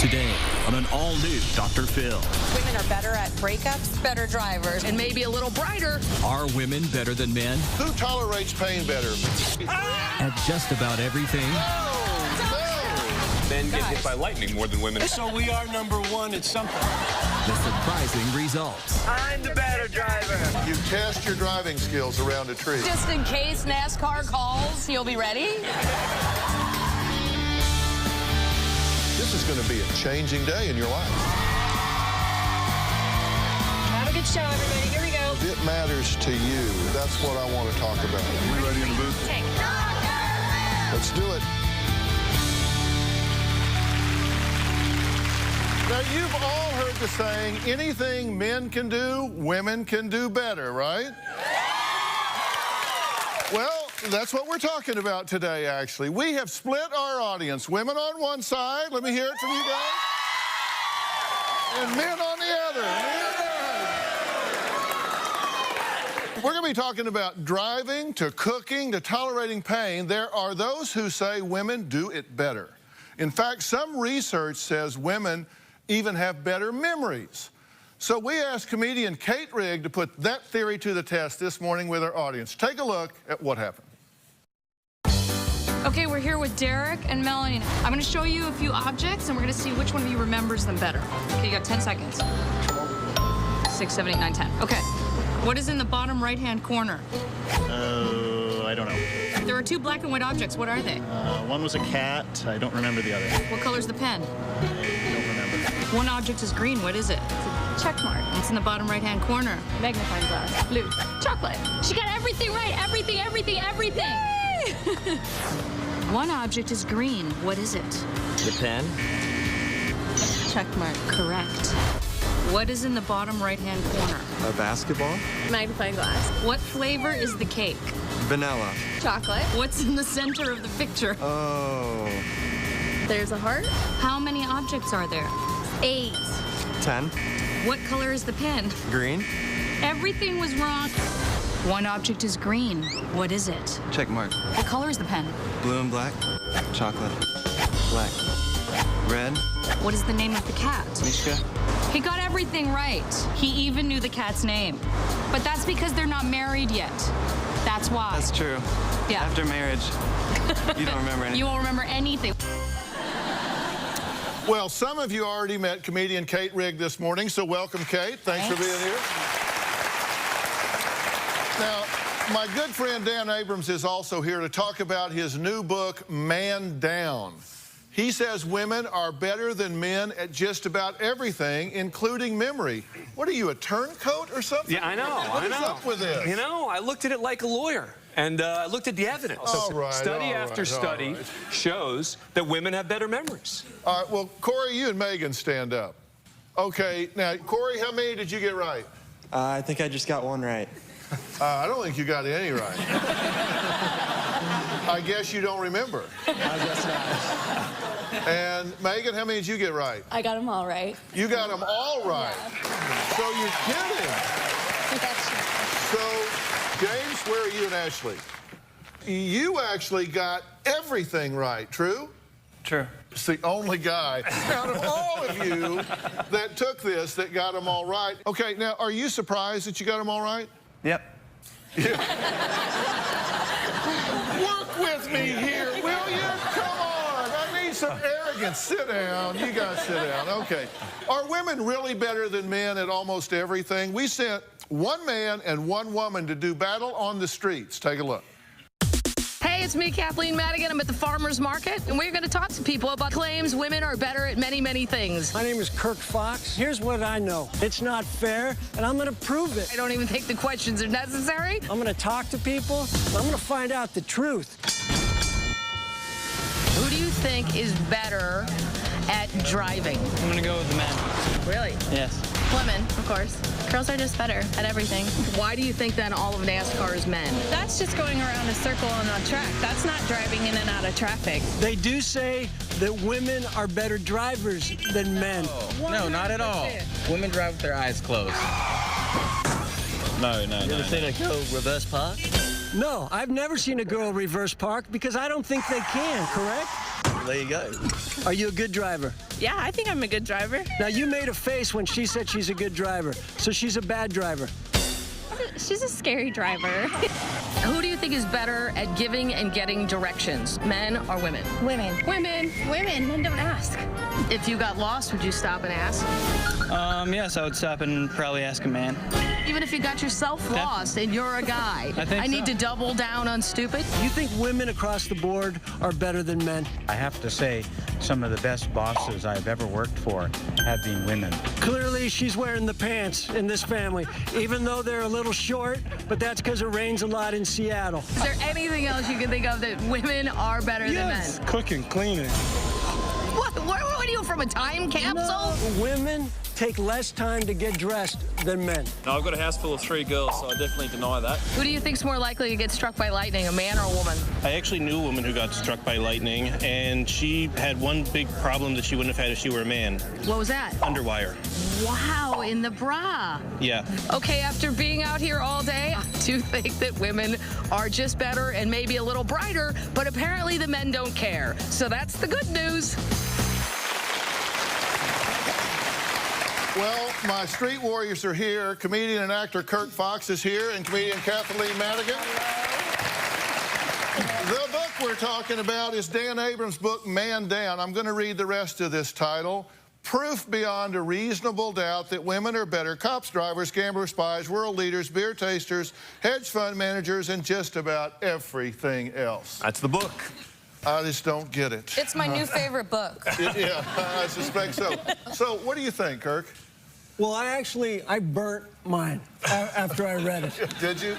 Today on an all-new Dr. Phil. Women are better at breakups, better drivers, and maybe a little brighter. Are women better than men? Who tolerates pain better? At just about everything? Men get hit by lightning more than women. So we are number one at something. The surprising results. I'm the better driver. You test your driving skills around a tree. Just in case NASCAR calls, you'll be ready? This is going to be a changing day in your life. Have a good show, everybody. Here we go. If it matters to you, that's what I want to talk about. Are you ready in the booth? Let's do it. Now, you've all heard the saying, anything men can do, women can do better, right? Well, that's what we're talking about today, actually. We have split our audience. Women on one side, let me hear it from you guys, and men on the other. We're going to be talking about driving, to cooking, to tolerating pain. There are those who say women do it better. In fact, some research says women even have better memories. So we asked comedian Kate Rigg to put that theory to the test this morning with our audience. Take a look at what happened. Okay, we're here with Derek and Melanie. I'm going to show you a few objects, and we're going to see which one of you remembers them better. Okay, you got 10 seconds. 6, 7, 8, 9, 10. Okay. What is in the bottom right-hand corner? I don't know. There are two black and white objects. What are they? One was a cat. I don't remember the other. What color's the pen? I don't remember. One object is green. What is it? Check mark. It's in the bottom right-hand corner. Magnifying glass. Blue. Chocolate. She got everything right. Everything. One object is green. What is it? The pen? Check mark. Correct. What is in the bottom right-hand corner? A basketball? Magnifying glass. What flavor is the cake? Vanilla. Chocolate. What's in the center of the picture? Oh. There's a heart. How many objects are there? 8. 10. What color is the pen? Green. Everything was wrong. One object is green. What is it? Check mark. What color is the pen? Blue and black. Chocolate. Black. Red. What is the name of the cat? Mishka. He got everything right. He even knew the cat's name. But that's because they're not married yet. That's why. That's true. Yeah. After marriage, you don't remember anything. You won't remember anything. Well, some of you already met comedian Kate Rigg this morning, so welcome, Kate. Thanks for being here. Now, my good friend Dan Abrams is also here to talk about his new book, Man Down. He says women are better than men at just about everything, including memory. What are you, a turncoat or something? Yeah, I know. What is up with this? You know, I looked at it like a lawyer. And I looked at the evidence. Study after study shows that women have better memories. All right, well, Corey, you and Megan stand up. Okay, now, Corey, how many did you get right? I think I just got one right. I don't think you got any right. I guess you don't remember. I guess not. And Megan, how many did you get right? I got them all right. You got them all right. So you're kidding. So, James, where are you and Ashley? You actually got everything right, true? True. It's the only guy out of all of you that took this that got them all right. Okay, now, are you surprised that you got them all right? Yep. Yeah. Work with me here, will you? Come on. I need some arrogance. Sit down. You guys sit down. Okay. Are women really better than men at almost everything? We sent one man and one woman to do battle on the streets. Take a look. Hey, it's me, Kathleen Madigan. I'm at the farmer's market, and we're going to talk to people about claims women are better at many, many things. My name is Kirk Fox. Here's what I know. It's not fair, and I'm going to prove it. I don't even think the questions are necessary. I'm going to talk to people, and I'm going to find out the truth. Who do you think is better at driving? I'm gonna go with the men. Really? Yes. Women, of course. Girls are just better at everything. Why do you think then all of NASCAR is men? That's just going around a circle on a track. That's not driving in and out of traffic. They do say that women are better drivers than men. No, not at all. Women drive with their eyes closed. No. You ever seen a girl reverse park? No, I've never seen a girl reverse park because I don't think they can, correct? There you go. Are you a good driver? Yeah, I think I'm a good driver. Now, you made a face when she said she's a good driver, so she's a bad driver. She's a scary driver. Who do you think is better at giving and getting directions, men or women? Women. Women. Women. Men don't ask. If you got lost, would you stop and ask? Yes, I would stop and probably ask a man. Even if you got yourself lost and you're a guy, I need to double down on stupid? You think women across the board are better than men? I have to say, some of the best bosses I've ever worked for have been women. Clearly, she's wearing the pants in this family, even though they're a little short, but that's because it rains a lot in Seattle. Is there anything else you can think of that women are better than men? Cooking, cleaning. What are you, from a time capsule? No, women take less time to get dressed than men. No, I've got a house full of 3 girls, so I definitely deny that. Who do you think's more likely to get struck by lightning, a man or a woman? I actually knew a woman who got struck by lightning, and she had one big problem that she wouldn't have had if she were a man. What was that? Underwire. Wow, in the bra. Yeah. Okay, after being out here all day, I do think that women are just better and maybe a little brighter, but apparently the men don't care. So that's the good news. Well, my street warriors are here. Comedian and actor Kirk Fox is here, and comedian Kathleen Madigan. The book we're talking about is Dan Abrams' book, Man Down. I'm going to read the rest of this title. Proof beyond a reasonable doubt that women are better cops, drivers, gamblers, spies, world leaders, beer tasters, hedge fund managers, and just about everything else. That's the book. I just don't get it. It's my new favorite book. Yeah, I suspect so. So what do you think, Kirk? Well, I burnt mine after I read it. Did you?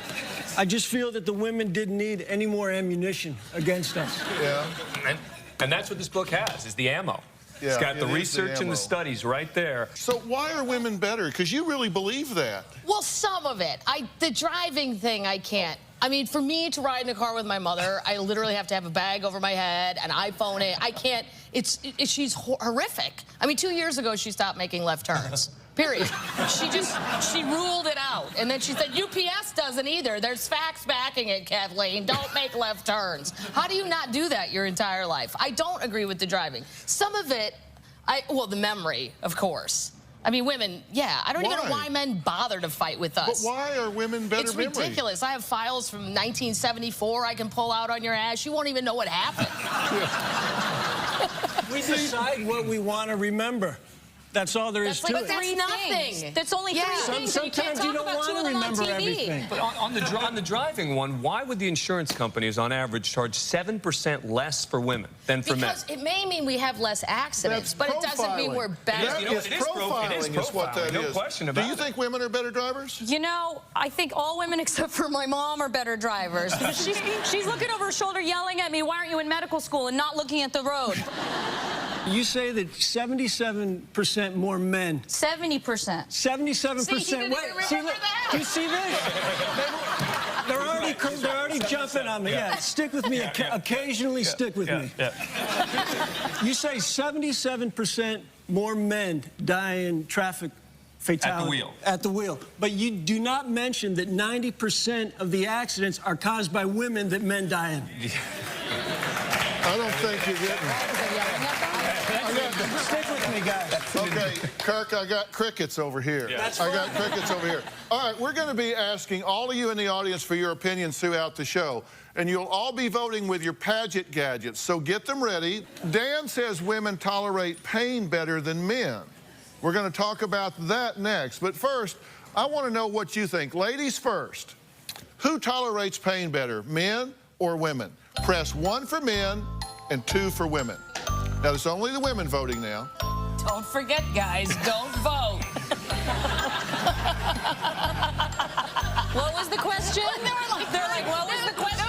I just feel that the women didn't need any more ammunition against us. Yeah. And that's what this book has, is the ammo. Yeah, It's got the it is research and ammo. the studies right there. So why are women better? Because you really believe that. Well, some of it. The driving thing, I can't. I mean, for me to ride in a car with my mother, I literally have to have a bag over my head, an iPhone. I can't. She's horrific. I mean, 2 years ago, she stopped making left turns. Period. She ruled it out. And then she said, UPS doesn't either. There's facts backing it, Kathleen. Don't make left turns. How do you not do that your entire life? I don't agree with the driving. Some of it, well, the memory, of course. I mean, women, yeah. I don't even know why men bother to fight with us. But why are women better memory? It's ridiculous. I have files from 1974 I can pull out on your ass. You won't even know what happened. We decide what we want to remember. That's all there is to it. But that's nothing. That's only 3 things. And you can't Sometimes you talk don't about 2 want of to them on remember TV. everything. But on the driving one, why would the insurance companies, on average, charge 7% less for women than for men? Because it may mean we have less accidents, but it doesn't mean we're better. That You know, is it is profiling is what that no is. question about Do you it. think women are better drivers? You know, I think all women except for my mom are better drivers. Because she's looking over her shoulder yelling at me, why aren't you in medical school, and not looking at the road? You say that 77% more men. 70%. 77%. See, he didn't even remember that. Do you see this? They're already jumping on me. Yeah, stick with me. Occasionally stick with me. You say 77% more men die in traffic fatality. At the wheel. At the wheel. But you do not mention that 90% of the accidents are caused by women that men die in. I don't think you're getting Stick with me, guys. Okay, Kirk, I got crickets over here. I got crickets over here. All right, we're going to be asking all of you in the audience for your opinions throughout the show. And you'll all be voting with your Paget gadgets, so get them ready. Dan says women tolerate pain better than men. We're going to talk about that next. But first, I want to know what you think. Ladies first. Who tolerates pain better, men or women? Press 1 for men and 2 for women. Now, it's only the women voting now. Don't forget, guys, don't vote. What was the question? They're like, what was the question?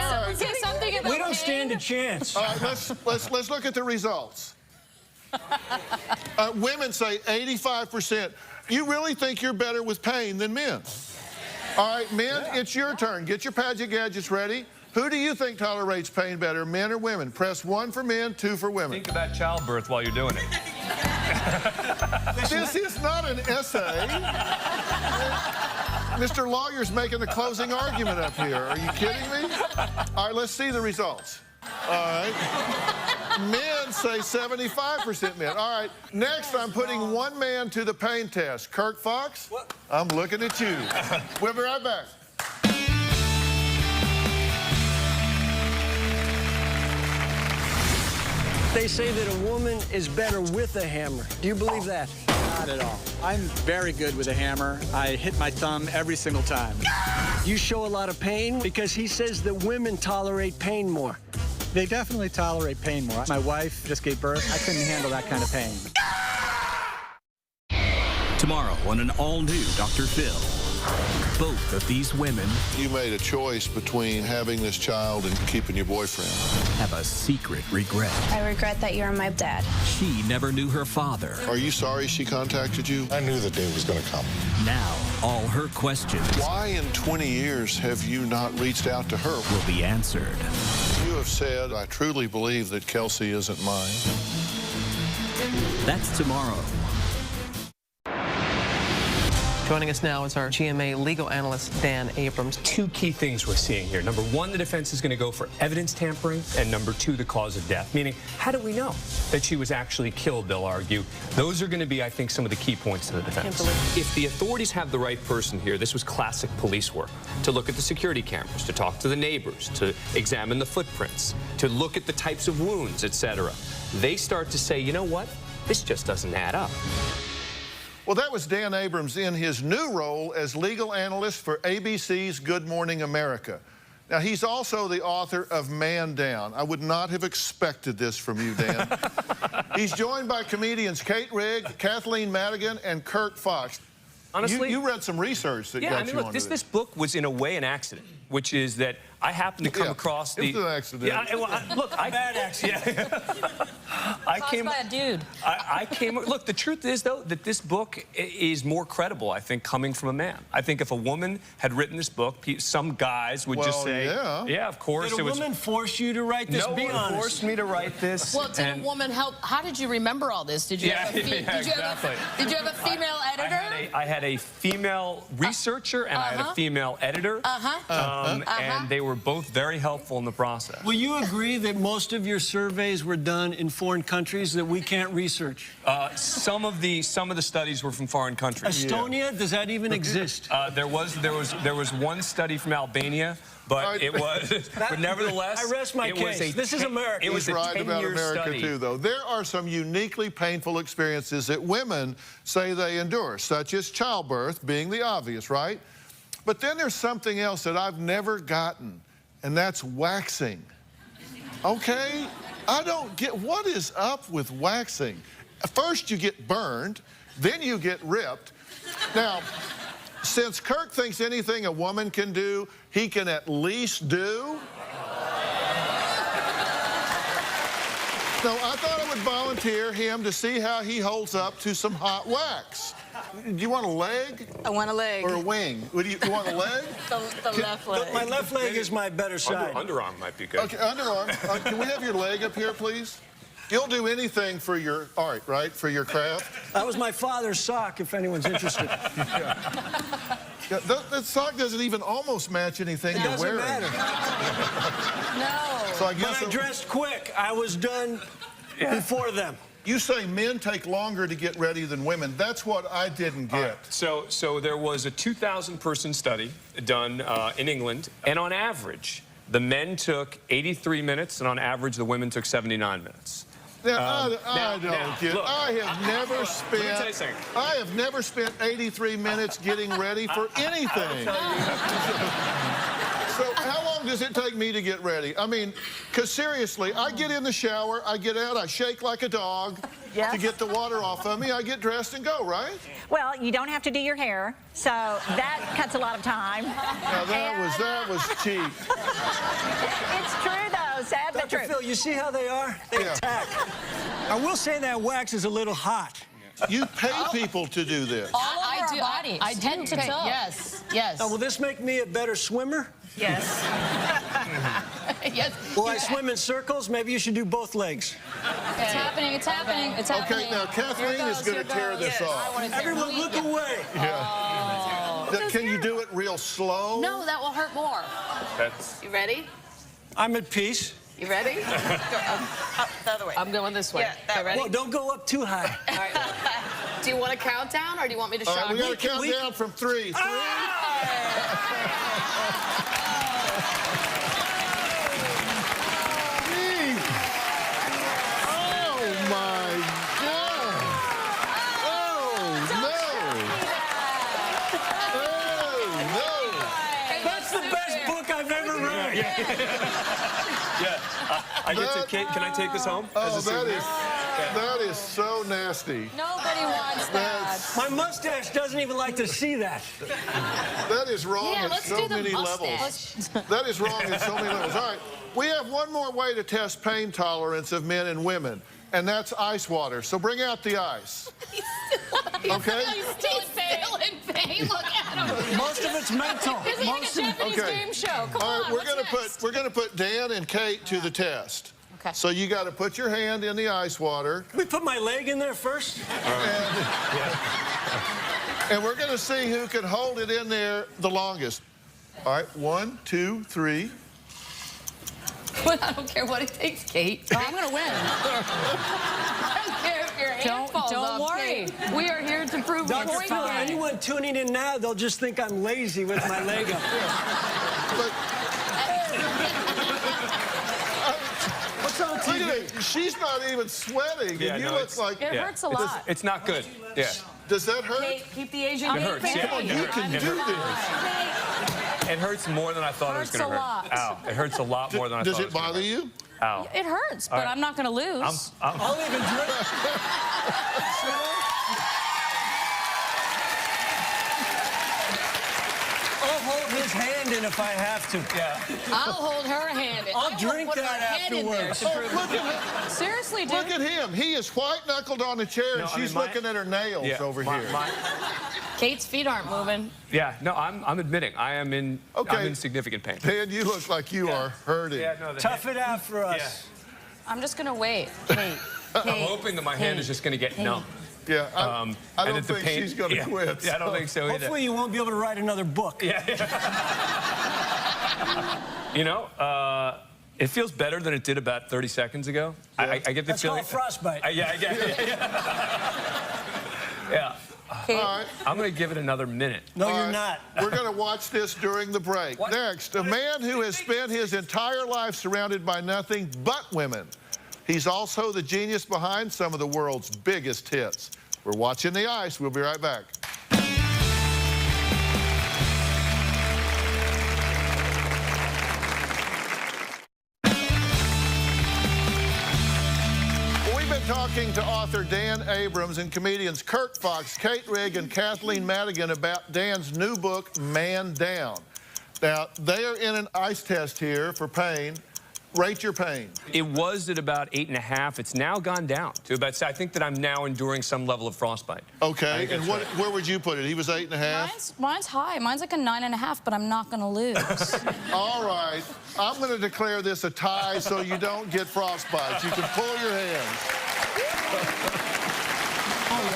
Someone say something about We don't pain? stand a chance. All right, let's look at the results. Women say 85%. You really think you're better with pain than men? All right, men, it's your turn. Get your Paget gadgets ready. Who do you think tolerates pain better, men or women? Press 1 for men, 2 for women. Think about childbirth while you're doing it. This is not an essay. Mr. Lawyer's making a closing argument up here. Are you kidding me? All right, let's see the results. All right. Men say 75% men. All right, next I'm putting one man to the pain test. Kirk Fox, I'm looking at you. We'll be right back. They say that a woman is better with a hammer. Do you believe that? Not at all. I'm very good with a hammer. I hit my thumb every single time. You show a lot of pain because he says that women tolerate pain more. They definitely tolerate pain more. My wife just gave birth. I couldn't handle that kind of pain. Tomorrow on an all-new Dr. Phill. Both of these women You made a choice between having this child and keeping your boyfriend. have a secret regret. I regret that you're my dad. She never knew her father. Are you sorry she contacted you? I knew the day was going to come. Now, all her questions Why in 20 years have you not reached out to her? will be answered. You have said, I truly believe that Kelsey isn't mine. That's tomorrow. Joining us now is our GMA legal analyst, Dan Abrams. Two key things we're seeing here. Number one, the defense is going to go for evidence tampering, and number two, the cause of death. Meaning, how do we know that she was actually killed, they'll argue. Those are going to be, I think, some of the key points to the defense. If the authorities have the right person here, this was classic police work. To look at the security cameras, to talk to the neighbors, to examine the footprints, to look at the types of wounds, etc. They start to say, you know what? This just doesn't add up. Well, that was Dan Abrams in his new role as legal analyst for ABC's Good Morning America. Now, he's also the author of Man Down. I would not have expected this from you, Dan. He's joined by comedians Kate Rigg, Kathleen Madigan, and Kirk Fox. Honestly, you read some research that got you look, onto this book was in a way an accident, which is that I happened to come across the... It was an accident. Yeah, bad accident. Caused by a dude. Look, the truth is, though, that this book is more credible, I think, coming from a man. I think if a woman had written this book, some guys would just say, yeah, of course. Did a woman force you to write this? No one forced me to write this. Well, did a woman help? How did you remember all this? Did you have a did you have a female editor? I had a female researcher and I had a female editor. And they were both very helpful in the process. Will you agree that most of your surveys were done in foreign countries that we can't research? Some of the studies were from foreign countries. Estonia, does that even exist? There was one study from Albania, but it was. But nevertheless, I rest my case. This is America. It was right about America too, though. There are some uniquely painful experiences that women say they endure, such as childbirth being the obvious, right? But then there's something else that I've never gotten, and that's waxing. Okay? I don't get, what is up with waxing? First you get burned, then you get ripped. Now, since Kirk thinks anything a woman can do, he can at least do. So I thought I would volunteer him to see how he holds up to some hot wax. Do you want a leg? I want a leg. Or a wing? What do you want a leg? The left leg. My left leg is my better side. Underarm might be good. Okay, underarm. Can we have your leg up here, please? You'll do anything for your art, right? For your craft? That was my father's sock, if anyone's interested. Yeah, that sock doesn't even almost match anything you're wearing. It doesn't matter. No. So I guess but I dressed quick. I was done before them. You say men take longer to get ready than women. That's what I didn't get. So there was a 2,000-person study done in England, and on average, the men took 83 minutes, and on average, the women took 79 minutes. Now, I don't get it. I have never spent 83 minutes getting ready for anything. So how long does it take me to get ready? I mean, because seriously, I get in the shower, I get out, I shake like a dog to get the water off of me. I get dressed and go, right? Well, you don't have to do your hair, so that cuts a lot of time. Now that was cheap. It's true, though. Sad but true. Dr. Phill, you see how they are? They attack. I will say that wax is a little hot. You pay people to do this. I do. I tend to toe. Yes. Yes. Now, will this make me a better swimmer? Yes. Yes. Will I swim in circles? Maybe you should do both legs. It's happening. It's happening. It's happening. Okay, now Kathleen is going to tear this off. Everyone, look away. Can you do it real slow? No, that will hurt more. You ready? I'm at peace. You ready? Go up the other way. I'm going this way. Yeah, that Okay, ready? Well, don't go up too high. All right. Do you want to count down, or do you want me to All shock right, we got you? to count down from 3. 3. Can I take this home? Oh, that is so nasty. Nobody wants that. My mustache doesn't even like to see that. That is wrong Yeah, at let's so do the many mustache. levels. That is wrong at so many levels. All right, we have one more way to test pain tolerance of men and women, and that's ice water. So bring out the ice. Okay? He's still in pain. Look at him. Most of it's mental. This is like a Japanese game show. Come All right, on, we're gonna put Dan and Kate to the test. Okay. So you got to put your hand in the ice water. Can we put my leg in there first? And we're going to see who can hold it in there the longest. All right, 1, 2, 3. But I don't care what it takes, Kate. I'm going to win. I don't care if your hand falls Don't off, worry. Kate. We are here to prove Dr. you're Phill, fine. anyone tuning in now, they'll just think I'm lazy with my leg up. But What's on look TV? at it. She's not even sweating, Yeah, and you no, look like... It hurts a lot. It's not good. Yeah. Does that hurt? Kate, keep the Asian It hurts. pain. Yeah. You can do this. It hurts more than I thought it was going to hurt. Hurts a lot. Ow. It hurts a lot more than I Does thought it bother you? Ow. It hurts, but All right. I'm not going to lose. I'll even drink. I'll hold his hand in if I have to. Yeah. I'll hold her hand. I'll I drink put my that head in there afterwards. to Oh, prove look at him. Seriously, dude. Look at him. He is white-knuckled on the chair, and No, I she's mean, my- looking at her nails over here. Kate's feet aren't moving. Yeah, no, I'm admitting I'm in significant pain. Dan, you look like you are hurting. Yeah, no, Tough it out for us. I'm just going to wait. Kate. I'm hoping that my hand is just going to get numb. Yeah, I and don't that the think pain- she's going to yeah. quit. Yeah, I don't think so either. Hopefully you won't be able to write another book. Yeah. You know, it feels better than it did about 30 seconds ago. Yeah. I get the That's feeling. called frostbite. Yeah. Yeah. Kate, All right. I'm going to give it another minute. No, All you're right. not. We're going to watch this during the break. What? Next, a man who has spent his entire life surrounded by nothing but women. He's also the genius behind some of the world's biggest hits. We're watching the ice. We'll be right back. We've been talking to author Dan Abrams and comedians Kurt Fox, Kate Rigg, and Kathleen Madigan about Dan's new book, Man Down. Now, they are in an ice test here for pain. Rate your pain. It was at about 8.5. It's now gone down to about. I think that I'm now enduring some level of frostbite. Okay, and where would you put it? He was 8.5? Mine's high. Mine's like a 9.5, but I'm not going to lose. All right, I'm going to declare this a tie so you don't get frostbite. You can pull your hands. Oh,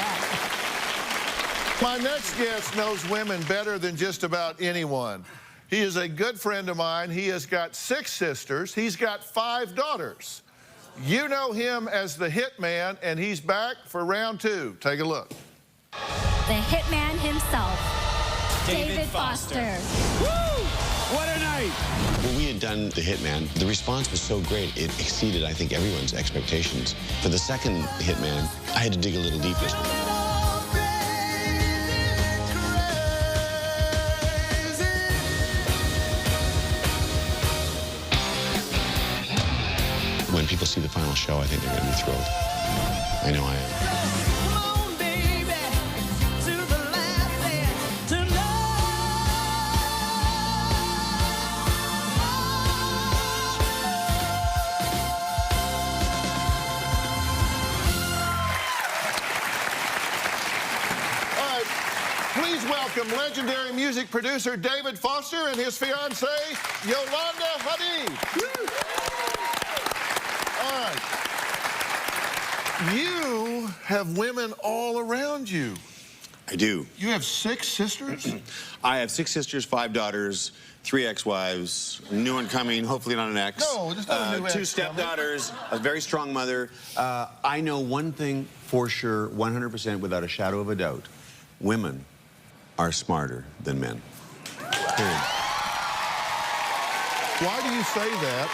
yeah. My next guest knows women better than just about anyone. He is a good friend of mine. He has got 6 sisters. He's got 5 daughters. You know him as the Hitman, and he's back for round 2. Take a look. The Hitman himself, David Foster. Woo! What a night! When we had done The Hitman, the response was so great, it exceeded, I think, everyone's expectations. For the second Hitman, I had to dig a little deeper. When people see the final show, I think they're going to be thrilled. I know I am. All right, please welcome legendary music producer David Foster and his fiancée, Yolanda Hadid. All right. You have women all around you. I do. You have 6 sisters? I have 6 sisters, 5 daughters, 3 ex-wives, a new one coming, hopefully not an ex. No, just not a new ex. 2 stepdaughters, a very strong mother. I know one thing for sure, 100% without a shadow of a doubt. Women are smarter than men. Period. Why do you say that?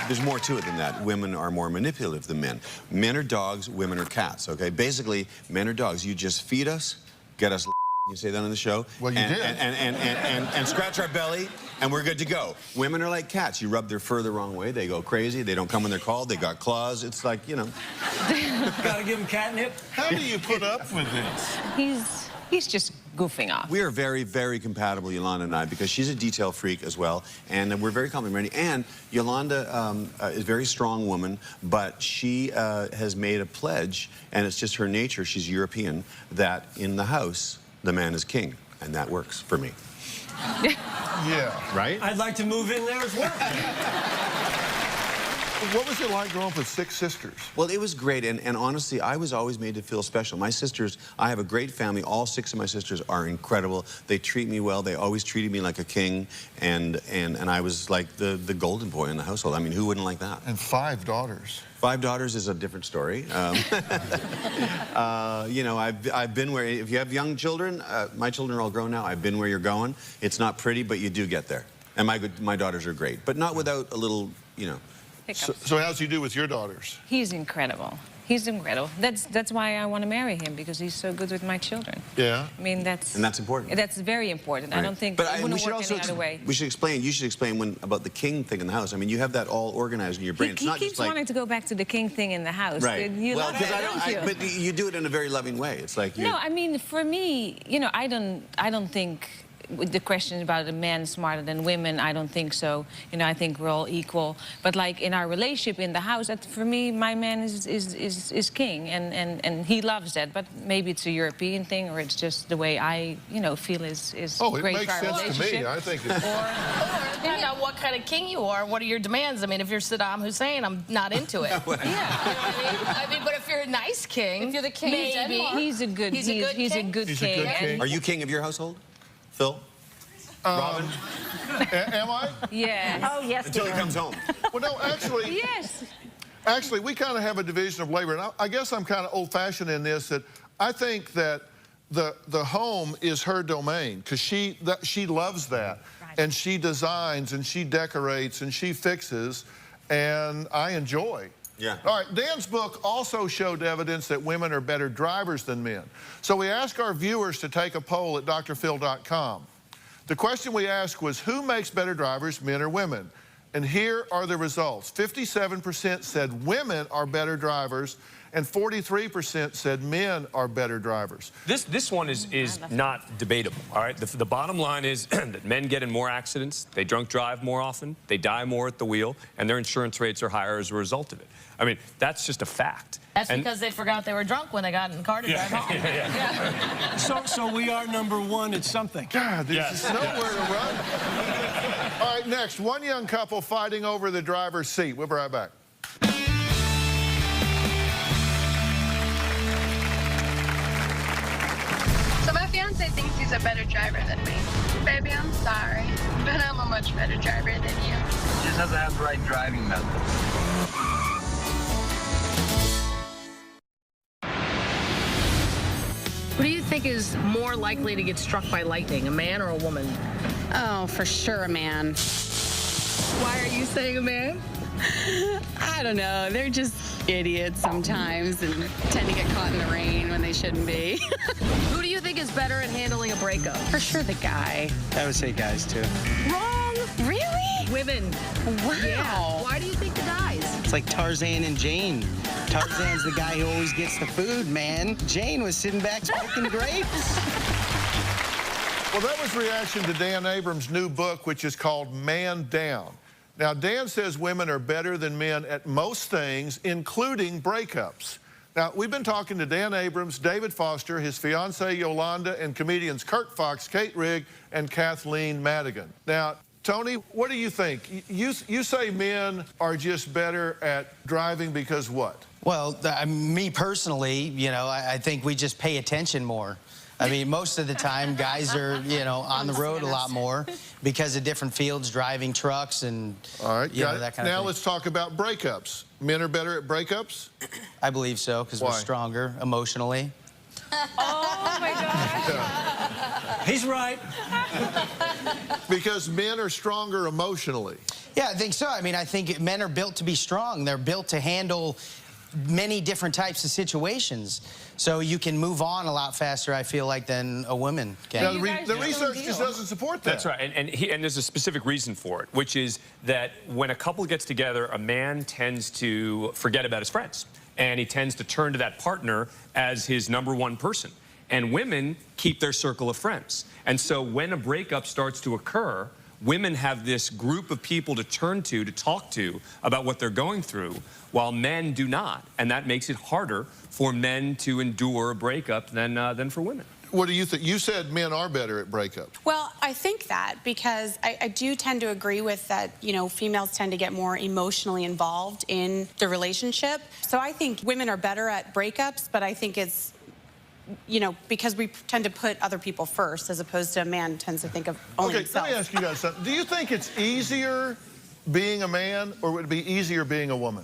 There's more to it than that. Women are more manipulative than men. Men are dogs, women are cats, okay? Basically, men are dogs. You just feed us, get us, you say that on the show. Well, you did. And scratch our belly, and we're good to go. Women are like cats. You rub their fur the wrong way, they go crazy. They don't come when they're called. They got claws. It's like, you know. Gotta give him catnip. How do you put up with this? He's just goofing off. We are very, very compatible, Yolanda and I, because she's a detail freak as well, and we're very complimentary. And Yolanda is a very strong woman, but she has made a pledge, and it's just her nature, she's European, that in the house, the man is king, and that works for me. Yeah. Right? I'd like to move in there as well. What was it like growing up with 6 sisters? Well, it was great, and honestly, I was always made to feel special. My sisters, I have a great family. All 6 of my sisters are incredible. They treat me well. They always treated me like a king, and I was like the golden boy in the household. I mean, who wouldn't like that? And 5 daughters. 5 daughters is a different story. You know, I've been where, if you have young children, my children are all grown now, I've been where you're going. It's not pretty, but you do get there. And my daughters are great, but not without a little, you know. So how's he do with your daughters? He's incredible. He's incredible. That's why I want to marry him, because he's so good with my children. Yeah. I mean, that's important. That's very important. Right. I don't think but it wouldn't work any other way. We should explain. You should explain about the king thing in the house. I mean, you have that all organized in your brain. He keeps wanting to go back to the king thing in the house. Right. You well, love that, don't you? but you do it in a very loving way. It's like you. No, I mean, for me, you know, I don't think. With the question about a man smarter than women, I don't think so. You know, I think we're all equal. But like in our relationship in the house, for me, my man is king, and he loves that. But maybe it's a European thing, or it's just the way I, you know, feel is great for our relationship. Oh, it makes sense to me. I think it's... Or depending on what kind of king you are, what are your demands? I mean, if you're Saddam Hussein, I'm not into it. Yeah. You know what I mean? But if you're a nice king, if you're the king of Denmark, he's a good king. Are you king of your household? Phill? Robin? Am I? Yeah. Oh, yes, Until he comes home. Well, no, actually... Yes. Actually, we kind of have a division of labor, and I guess I'm kind of old-fashioned in this, that I think that the home is her domain, because she loves that, and she designs, and she decorates, and she fixes, and I enjoy. Yeah. All right, Dan's book also showed evidence that women are better drivers than men. So we asked our viewers to take a poll at drphil.com. The question we asked was, who makes better drivers, men or women? And here are the results. 57% said women are better drivers, and 43% said men are better drivers. This one is not debatable, all right? The bottom line is that men get in more accidents, they drunk drive more often, they die more at the wheel, and their insurance rates are higher as a result of it. I mean, that's just a fact. That's because they forgot they were drunk when they got in the car to drive home. So we are #1 at something. God, there's just nowhere to run. All right, next, one young couple fighting over the driver's seat. We'll be right back. So my fiance thinks he's a better driver than me. Baby, I'm sorry, but I'm a much better driver than you. Just doesn't have the right driving method. Who do you think is more likely to get struck by lightning, a man or a woman? Oh, for sure a man. Why are you saying a man? I don't know. They're just idiots sometimes and tend to get caught in the rain when they shouldn't be. Who do you think is better at handling a breakup? For sure the guy. I would say guys, too. Wrong. Really? Women. Wow. Yeah. Why do you think the guys? It's like Tarzan and Jane. Tarzan's the guy who always gets the food, man. Jane was sitting back smoking grapes. Well, that was reaction to Dan Abrams' new book, which is called Man Down. Now, Dan says women are better than men at most things, including breakups. Now, we've been talking to Dan Abrams, David Foster, his fiancée Yolanda, and comedians Kirk Fox, Kate Rigg, and Kathleen Madigan. Now, Tony, what do you think? You say men are just better at driving because what? Well, me personally, you know, I think we just pay attention more. I mean, most of the time, guys are, you know, on the road a lot more because of different fields, driving trucks and, all right, you know, that kind of thing. Now let's talk about breakups. Men are better at breakups? I believe so, because we're stronger emotionally. Oh, my gosh. He's right. Because men are stronger emotionally. Yeah, I think so. I mean, I think men are built to be strong. They're built to handle many different types of situations. So you can move on a lot faster, I feel like, than a woman can. Now, the research just doesn't support that. That's right, and there's a specific reason for it, which is that when a couple gets together, a man tends to forget about his friends, and he tends to turn to that partner as his #1 person. And women keep their circle of friends. And so when a breakup starts to occur, women have this group of people to turn to talk to about what they're going through, while men do not. And that makes it harder for men to endure a breakup than for women. What do you think? You said men are better at breakups. Well, I think that because I do tend to agree with that, you know, females tend to get more emotionally involved in the relationship. So I think women are better at breakups, but I think it's, you know, because we tend to put other people first as opposed to a man tends to think of only himself. Let me ask you guys something. Do you think it's easier being a man or would it be easier being a woman?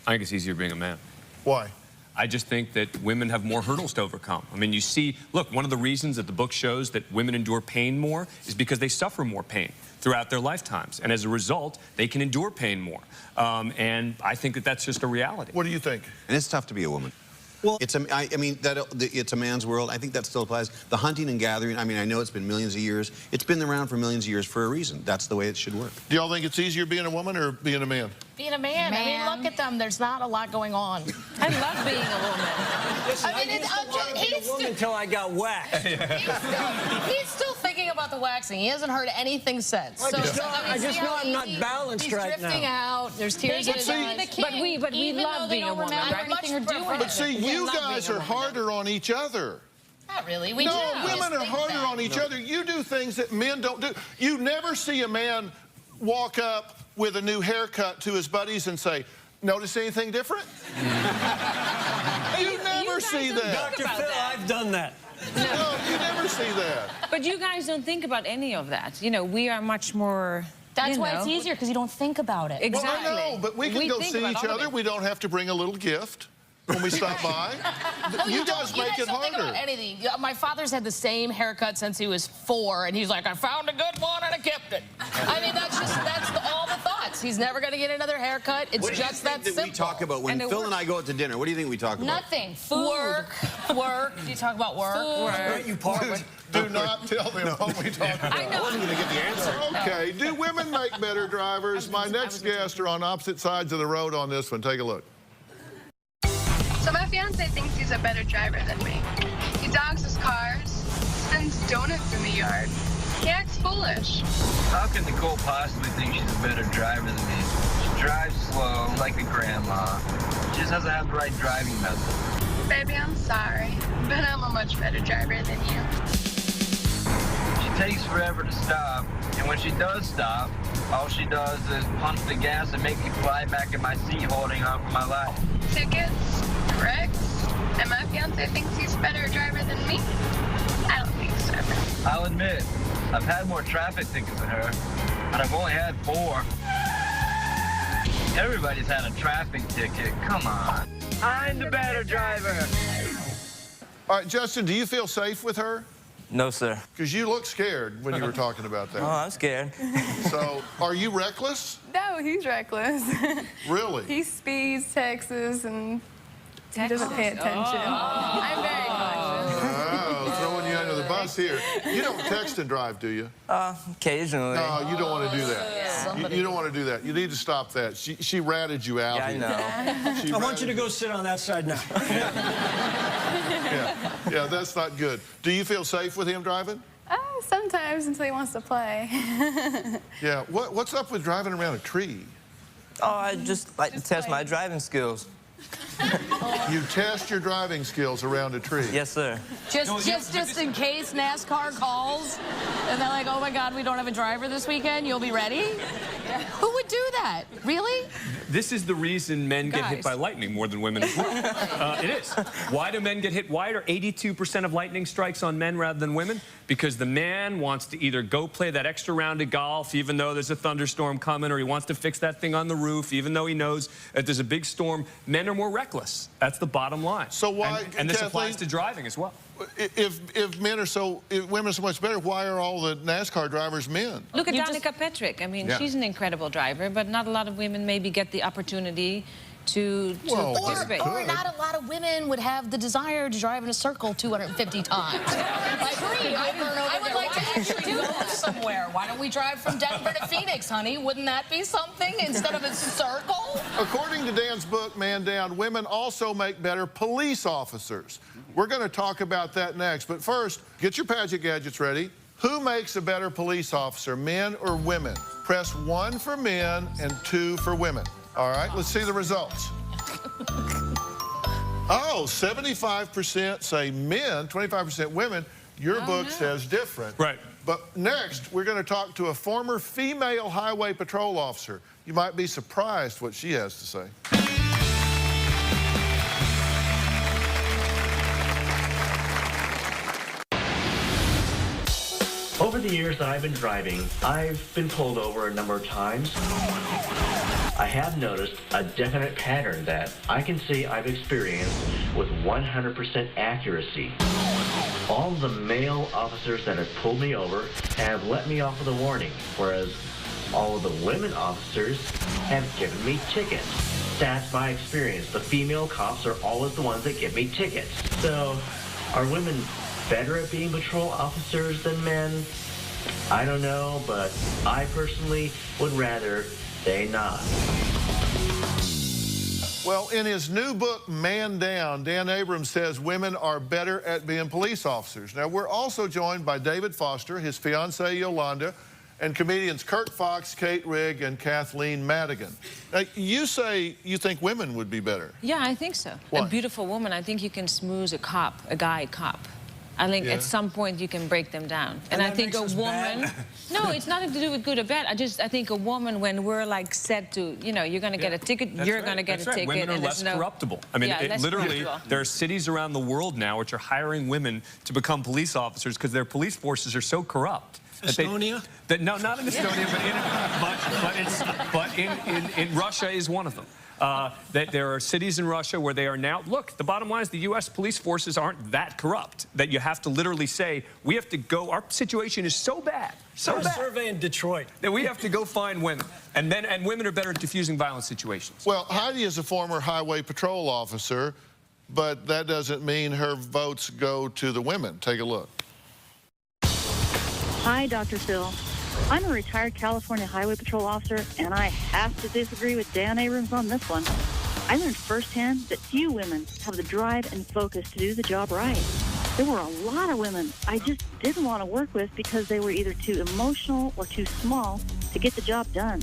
I think it's easier being a man. Why? I just think that women have more hurdles to overcome. I mean, you see, look, one of the reasons that the book shows that women endure pain more is because they suffer more pain throughout their lifetimes. And as a result, they can endure pain more. And I think that that's just a reality. What do you think? And it's tough to be a woman. Well, it's a man's world. I think that still applies. The hunting and gathering, I mean, I know it's been millions of years. It's been around for millions of years for a reason. That's the way it should work. Do y'all think it's easier being a woman or being a man? Being a man. I mean, look at them. There's not a lot going on. I love being a woman. Listen, I mean, he's a woman until I got waxed. He's still thinking about the waxing. He hasn't heard anything since. I just know I'm not balanced right now. He's drifting out. There's tears in his eyes. But we love being a woman. Everything you're doing. But see, you guys are harder on each other. Not really. We No, women are harder on each other. You do things that men don't do. You never see a man walk up with a new haircut to his buddies and say, notice anything different? You never see that. Dr. Phill, I've done that. No, you never see that. But you guys don't think about any of that. You know, we are much more... That's why it's easier, because you don't think about it. Exactly. Well, I know, but we can go see each other. We don't have to bring a little gift when we stop by. You guys make it don't think harder. about anything. My father's had the same haircut since he was 4, and he's like, I found a good one and I kept it. I mean, that's all the thoughts. He's never going to get another haircut. It's just that simple. We talk about when Phil and I go out to dinner. What do you think we talk about? Nothing. Food. Work. Do you talk about work? Work. You part. Do not tell them what we talk about. I wasn't going to get the answer. Okay, do women make better drivers? My next guests are on opposite sides of the road on this one. Take a look. So my fiance thinks he's a better driver than me. He dogs his cars, spins donuts in the yard. He acts foolish. How can Nicole possibly think she's a better driver than me? She drives slow, like a grandma. She just doesn't have the right driving method. Baby, I'm sorry, but I'm a much better driver than you. She takes forever to stop, and when she does stop, all she does is punch the gas and make me fly back in my seat holding on for my life. Tickets, wrecks, and my fiance thinks he's a better driver than me? I don't think so. I'll admit, I've had more traffic tickets than her, and I've only had 4. Everybody's had a traffic ticket. Come on. I'm the better driver. All right, Justin, do you feel safe with her? No, sir. Because you look scared when you were talking about that. Oh, I'm scared. So, are you reckless? No, he's reckless. Really? He speeds, texts, and he doesn't pay attention. I'm very cautious. Oh, throwing you under the bus here. You don't text and drive, do you? Occasionally. No, you don't want to do that. You don't want to do that. You need to stop that. She ratted you out. Yeah, I know. I want you to go sit on that side now. Yeah, that's not good. Do you feel safe with him driving? Sometimes until he wants to play. Yeah. What's up with driving around a tree? Oh, I just like to test my driving skills. You test your driving skills around a tree? Yes, sir. Just in case NASCAR calls and they're like, oh my God, we don't have a driver this weekend. You'll be ready? Who would do that? Really? This is the reason men get hit by lightning more than women as well. It is. Why do men get hit? Why are 82% of lightning strikes on men rather than women? Because the man wants to either go play that extra round of golf, even though there's a thunderstorm coming, or he wants to fix that thing on the roof, even though he knows that there's a big storm. Men are more reckless. That's the bottom line. So why, and this Kathleen, applies to driving as well. If women are so much better, why are all the NASCAR drivers men? Look at Danica Patrick. I mean, she's an incredible driver, but not a lot of women maybe get the opportunity to participate. Or not a lot of women would have the desire to drive in a circle 250 times. I agree. I would like to actually do that somewhere. Why don't we drive from Denver to Phoenix, honey? Wouldn't that be something instead of a circle? According to Dan's book, Man Down, women also make better police officers. We're going to talk about that next. But first, get your Paget gadgets ready. Who makes a better police officer, men or women? Press 1 for men and 2 for women. All right, let's see the results. Oh, 75% say men, 25% women. Your book says different. Right. But next, we're going to talk to a former female highway patrol officer. You might be surprised what she has to say. Over the years that I've been driving, I've been pulled over a number of times. I have noticed a definite pattern that I can say I've experienced with 100% accuracy. All the male officers that have pulled me over have let me off with a warning, whereas all of the women officers have given me tickets. That's my experience. The female cops are always the ones that give me tickets. So, are women better at being patrol officers than men? I don't know, but I personally would rather they not. Well, in his new book, Man Down, Dan Abrams says women are better at being police officers. Now, we're also joined by David Foster, his fiancée Yolanda, and comedians Kurt Fox, Kate Rigg, and Kathleen Madigan. Now, you say you think women would be better. Yeah, I think so. Why? A beautiful woman, I think you can smooth a guy cop. I think at some point you can break them down. And I think a woman, no, it's nothing to do with good or bad. I think a woman, when we're like set to, you know, you're going to get a ticket, you're going to get a ticket. Women are less corruptible. I mean, literally, there are cities around the world now which are hiring women to become police officers because their police forces are so corrupt. Estonia? No, not in Estonia, but in Russia is one of them. That there are cities in Russia where they are now, look, the bottom line is the U.S. police forces aren't that corrupt that you have to literally say, we have to go, our situation is so bad, so bad. A survey in Detroit. That we have to go find women. And women are better at diffusing violent situations. Well, Heidi is a former highway patrol officer, but that doesn't mean her votes go to the women. Take a look. Hi, Dr. Phill. I'm a retired California Highway Patrol officer, and I have to disagree with Dan Abrams on this one. I learned firsthand that few women have the drive and focus to do the job right. There were a lot of women I just didn't want to work with because they were either too emotional or too small to get the job done.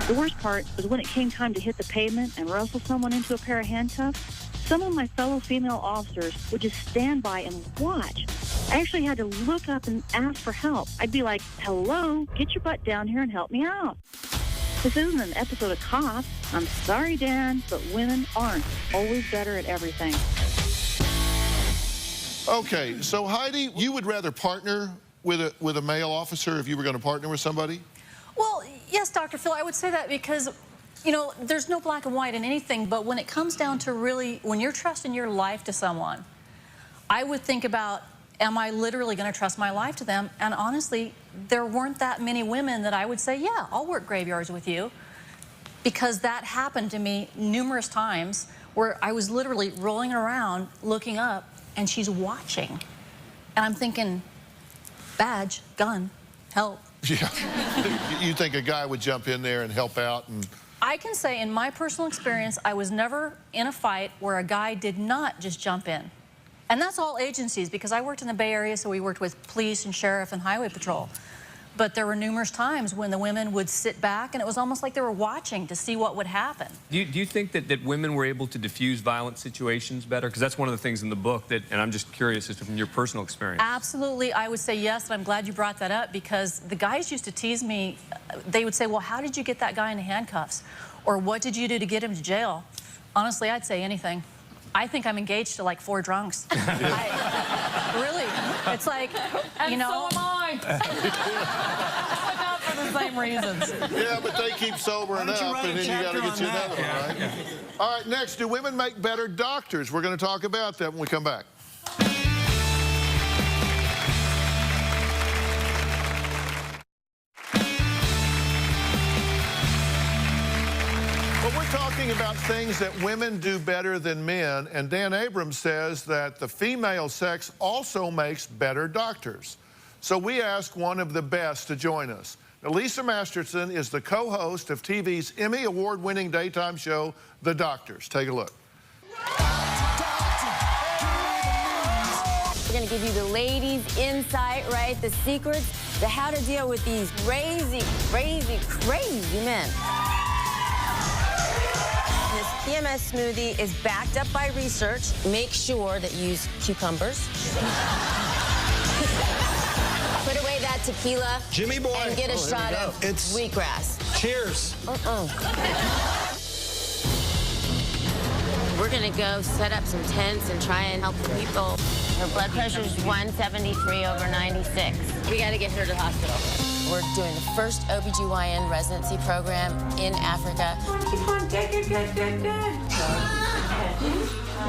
The worst part was when it came time to hit the pavement and wrestle someone into a pair of handcuffs. Some of my fellow female officers would just stand by and watch. I actually had to look up and ask for help. I'd be like, hello, get your butt down here and help me out. This isn't an episode of Cops. I'm sorry, Dan, but women aren't always better at everything. Okay, so Heidi, you would rather partner with a male officer if you were going to partner with somebody? Well, yes, Dr. Phill, I would say that because, you know, there's no black and white in anything, but when it comes down to really, when you're trusting your life to someone, I would think about, am I literally going to trust my life to them? And honestly, there weren't that many women that I would say, yeah, I'll work graveyards with you. Because that happened to me numerous times where I was literally rolling around, looking up, and she's watching. And I'm thinking, badge, gun, help. Yeah. You think a guy would jump in there and help out? And I can say in my personal experience, I was never in a fight where a guy did not just jump in. And that's all agencies, because I worked in the Bay Area, so we worked with police and sheriff and highway patrol. But there were numerous times when the women would sit back, and it was almost like they were watching to see what would happen. Do you think that women were able to diffuse violent situations better? Because that's one of the things in the book that, and I'm just curious as to from your personal experience. Absolutely, I would say yes, and I'm glad you brought that up, because the guys used to tease me. They would say, well, how did you get that guy in handcuffs? or what did you do to get him to jail? Honestly, I'd say anything. I think I'm engaged to like 4 drunks. Really, it's like, you know. So am I. But not for the same reasons. Yeah, but they keep sobering up, and then you got to get you another one, right? Yeah. All right, next, do women make better doctors? We're going to talk about that when we come back. Well, we're talking about things that women do better than men, and Dan Abrams says that the female sex also makes better doctors. So we asked one of the best to join us. Now, Lisa Masterson is the co-host of TV's Emmy award-winning daytime show, The Doctors. Take a look. We're going to give you the ladies' insight, right? The secrets to how to deal with these crazy, crazy, crazy men. This PMS smoothie is backed up by research. Make sure that you use cucumbers. Put away that tequila. Jimmy boy. And get a shot of wheatgrass. Cheers. We're gonna go set up some tents and try and help the people. Her blood pressure's 173/96. We gotta get her to the hospital. We're doing the first OBGYN residency program in Africa. Keep on taking good.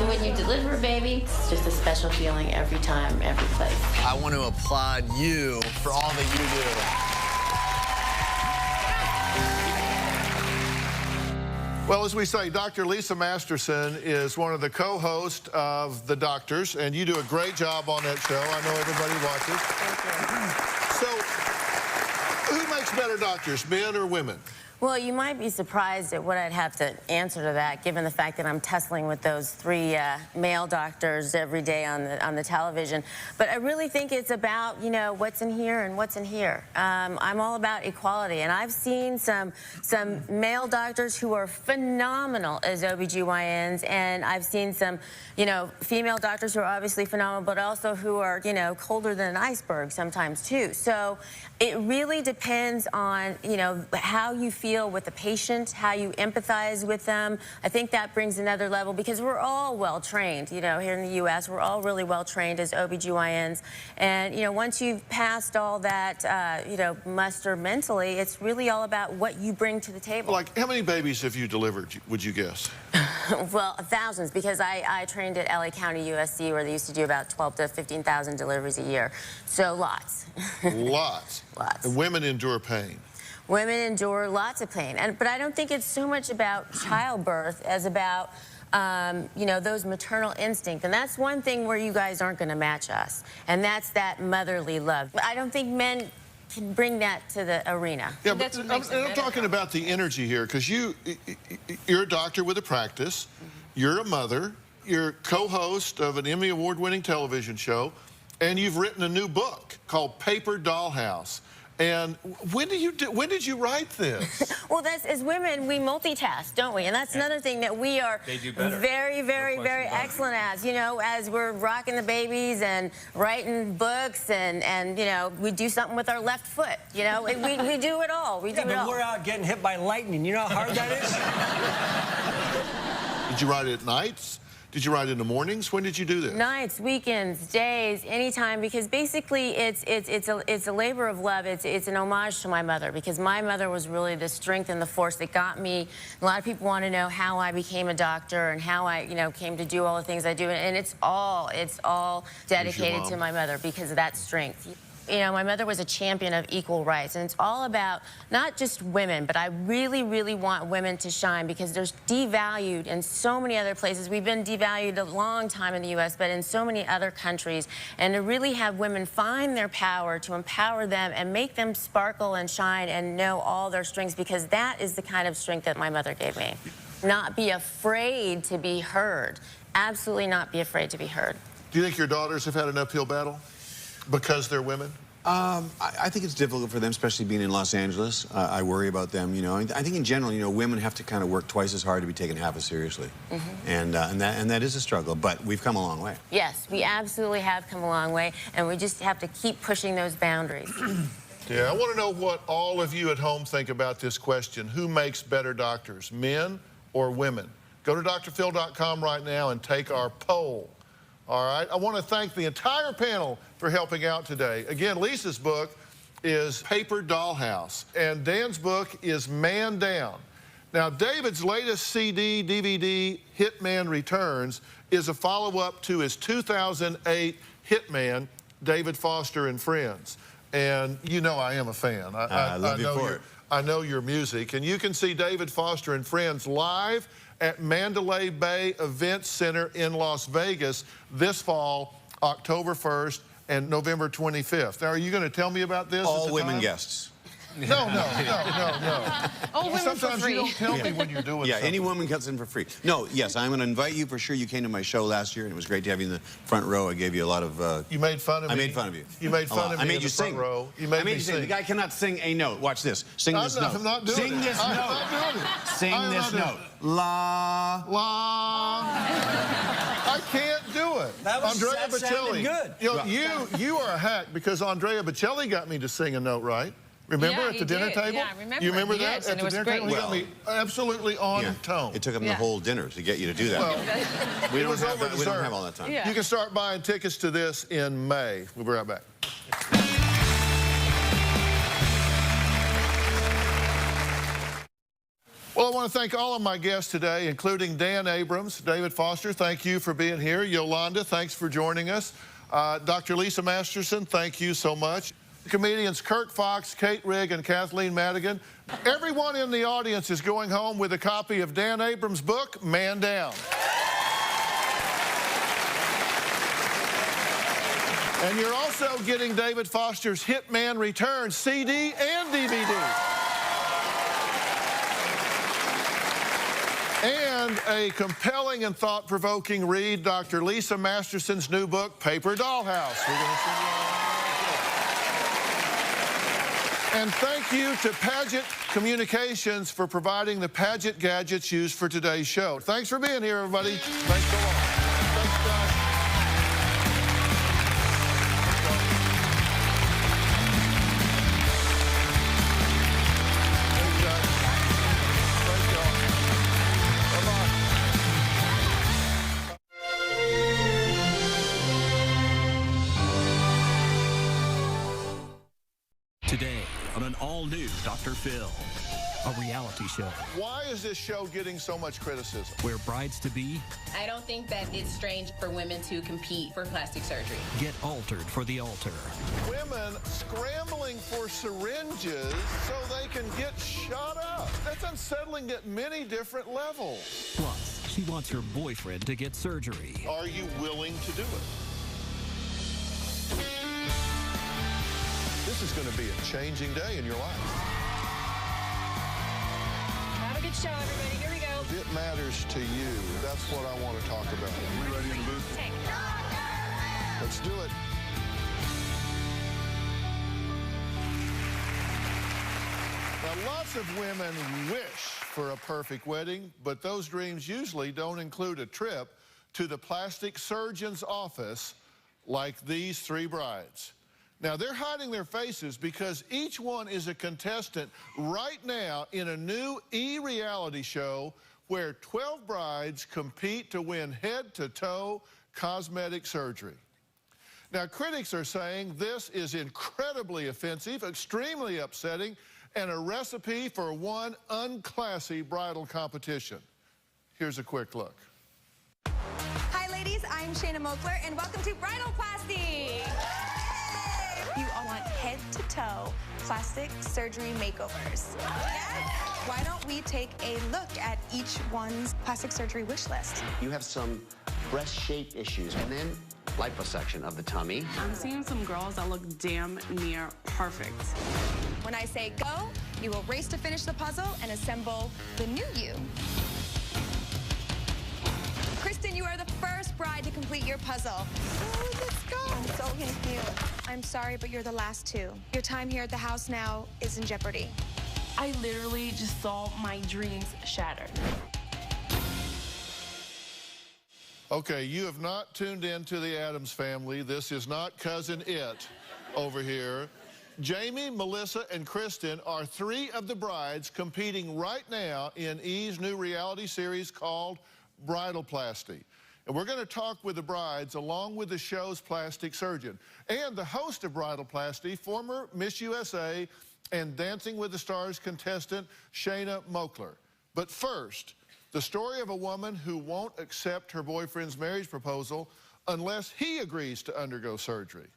When you deliver a baby, it's just a special feeling every time, every place. I want to applaud you for all that you do. Well, as we say, Dr. Lisa Masterson is one of the co-hosts of The Doctors, and you do a great job on that show. I know everybody watches. Thank you. So, who makes better doctors, men or women? Well, you might be surprised at what I'd have to answer to that, given the fact that I'm tussling with those 3 male doctors every day on the television. But I really think it's about, you know, what's in here and what's in here. I'm all about equality, and I've seen some male doctors who are phenomenal as OBGYNs, and I've seen some, you know, female doctors who are obviously phenomenal, but also who are, you know, colder than an iceberg sometimes too. So it really depends on, you know, how you feel with the patient, how you empathize with them. I think that brings another level, because we're all well trained, you know, here in the U.S. We're all really well trained as OBGYNs. And, you know, once you've passed all that, you know, muster mentally, it's really all about what you bring to the table. Like, how many babies have you delivered, would you guess? Well, thousands, because I trained at LA County USC, where they used to do about 12 to 15,000 deliveries a year. So lots. Lots. Lots. And women endure pain. Women endure lots of pain, but I don't think it's so much about childbirth as about, you know, those maternal instinct. And that's one thing where you guys aren't going to match us, and that's that motherly love. I don't think men can bring that to the arena. Yeah, but I'm talking about the energy here, because you're a doctor with a practice, you're a mother, you're co-host of an Emmy award-winning television show, and you've written a new book called Paper Dollhouse. And when did you write this? Well, that's, as women, we multitask, don't we? And that's another thing that we are very, very, very excellent as. You know, as we're rocking the babies and writing books, and you know, we do something with our left foot. You know, we do it all. We do it all. But we're out getting hit by lightning. You know how hard that is? Did you write it at nights? Did you write in the mornings? When did you do this? Nights, weekends, days, anytime, because basically it's a labor of love. It's an homage to my mother, because my mother was really the strength and the force that got me. A lot of people want to know how I became a doctor and how I, you know, came to do all the things I do, and it's all dedicated to my mother because of that strength. You know, my mother was a champion of equal rights, and it's all about not just women, but I really, really want women to shine, because they're devalued in so many other places. We've been devalued a long time in the U.S., but in so many other countries, and to really have women find their power, to empower them and make them sparkle and shine and know all their strengths, because that is the kind of strength that my mother gave me. Not be afraid to be heard. Absolutely not be afraid to be heard. Do you think your daughters have had an uphill battle because they're women? I think it's difficult for them, especially being in Los Angeles. I worry about them, you know. I think in general, you know, women have to kind of work twice as hard to be taken half as seriously. And that is a struggle, but we've come a long way. Yes, we absolutely have come a long way, and we just have to keep pushing those boundaries. Yeah, I want to know what all of you at home think about this question. Who makes better doctors, men or women? Go to drphil.com right now and take our poll. All right, I want to thank the entire panel for helping out today. Again, Lisa's book is Paper Dollhouse, and Dan's book is Man Down. Now, David's latest CD, DVD, Hitman Returns, is a follow-up to his 2008 Hitman, David Foster and Friends. And you know I am a fan. I love you for it. I know your music. And you can see David Foster and Friends live at Mandalay Bay Events Center in Las Vegas this fall, October 1st and November 25th. Now, are you going to tell me about this? All women guests. No. Oh, women Sometimes for free. you don't tell me when you're doing Yeah, something. any woman cuts in for free. No, yes, I'm going to invite you for sure. You came to my show last year, and it was great to have you in the front row. I gave you a lot of... You made fun of me. I made fun of you. You made fun of me I made in you the front sing. row. You made me you sing. The guy cannot sing a note. Watch this. Sing this note. I'm not doing sing it. this I'm note. not doing it. Sing I am this not doing note. it. La. La. I can't do it. That Andrea sounded Bocelli. good. You are a hack because Andrea Bocelli got me to sing a note, right? Remember Yeah, at the he dinner did. table? Yeah, I remember. You remember Yes, that? and At it the was dinner table? great. He got me absolutely on tone. It took him the whole dinner to get you to do that. Well, we it don't was have over that. We don't dessert. have all that time. Yeah. You can start buying tickets to this in May. We'll be right back. Well, I want to thank all of my guests today, including Dan Abrams, David Foster, thank you for being here. Yolanda, thanks for joining us. Dr. Lisa Masterson, thank you so much. Comedians Kirk Fox, Kate Rigg, and Kathleen Madigan. Everyone in the audience is going home with a copy of Dan Abrams' book, Man Down. And you're also getting David Foster's Hitman Returns CD and DVD. And a compelling and thought-provoking read, Dr. Lisa Masterson's new book, Paper Dollhouse. We're going to send you all And thank you to Paget Communications for providing the Paget gadgets used for today's show. Thanks for being here, everybody. Thanks so much. Thanks, guys. Today on an all-new Dr. Phill, a reality show Why is this show getting so much criticism? where brides-to-be I don't think that it's strange for women to compete for plastic surgery. get altered for the altar. Women scrambling for syringes so they can get shot up. That's unsettling at many different levels. Plus, she wants her boyfriend to get surgery. Are you willing to do it? This is going to be a changing day in your life. Have a good show, everybody. Here we go. It matters to you. That's what I want to talk about. Are we ready in the booth? Let's do it. Now, lots of women wish for a perfect wedding, but those dreams usually don't include a trip to the plastic surgeon's office like these three brides. Now, they're hiding their faces because each one is a contestant right now in a new e-reality show where 12 brides compete to win head-to-toe cosmetic surgery. Now, critics are saying this is incredibly offensive, extremely upsetting, and a recipe for one unclassy bridal competition. Here's a quick look. Hi, ladies. I'm Shayna Mokler, and welcome to Bridalplasty. You all want head-to-toe plastic surgery makeovers. Why don't we take a look at each one's plastic surgery wish list? You have some breast shape issues, and then liposuction of the tummy. I'm seeing some girls that look damn near perfect. When I say go, you will race to finish the puzzle and assemble the new you. Kristen, you are the first bride to complete your puzzle. Oh, let's go. I'm so confused. I'm sorry, but you're the last two. Your time here at the house now is in jeopardy. I literally just saw my dreams shattered. Okay, you have not tuned in to the Addams Family. This is not Cousin It over here. Jamie, Melissa, and Kristen are 3 of the brides competing right now in E's new reality series called Bridalplasty. And we're going to talk with the brides along with the show's plastic surgeon and the host of Bridalplasty, former Miss USA and Dancing with the Stars contestant Shayna Moakler. But first, the story of a woman who won't accept her boyfriend's marriage proposal unless he agrees to undergo surgery.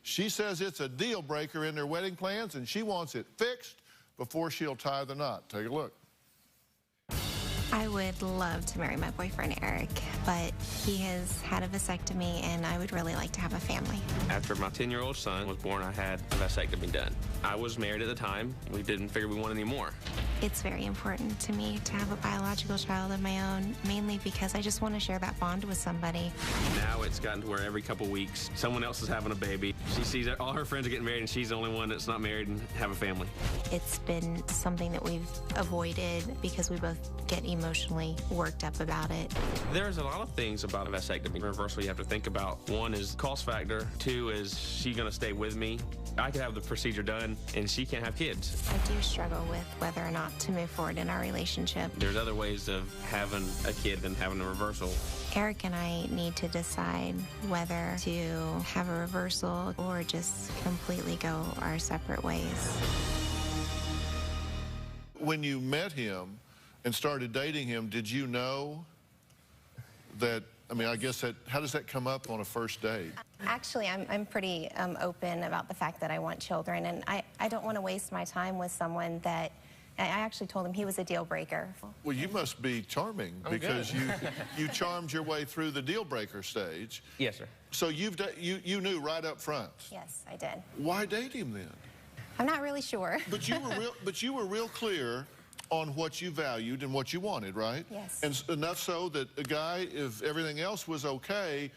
She says it's a deal breaker in their wedding plans and she wants it fixed before she'll tie the knot. Take a look. I would love to marry my boyfriend, Eric, but he has had a vasectomy, and I would really like to have a family. After my 10-year-old son was born, I had a vasectomy done. I was married at the time. We didn't figure we wanted any more. It's very important to me to have a biological child of my own, mainly because I just want to share that bond with somebody. Now it's gotten to where every couple weeks, someone else is having a baby. She sees all her friends are getting married, and she's the only one that's not married and have a family. It's been something that we've avoided because we both get emotionally worked up about it. There's a lot of things about a vasectomy reversal you have to think about. One is cost factor. 2 is she going to stay with me? I could have the procedure done and she can't have kids. I do struggle with whether or not to move forward in our relationship. There's other ways of having a kid than having a reversal. Eric and I need to decide whether to have a reversal or just completely go our separate ways. When you met him and started dating him, did you know that, I mean, I guess that, how does that come up on a first date? Actually, I'm pretty open about the fact that I want children, and I don't want to waste my time with someone that, I actually told him he was a deal breaker. Well, you must be charming because you charmed your way through the deal breaker stage. Yes, sir. So you knew right up front. Yes, I did. Why date him then? I'm not really sure. But you were real clear on what you valued and what you wanted, right? Yes. And enough so that a guy, if everything else was okay,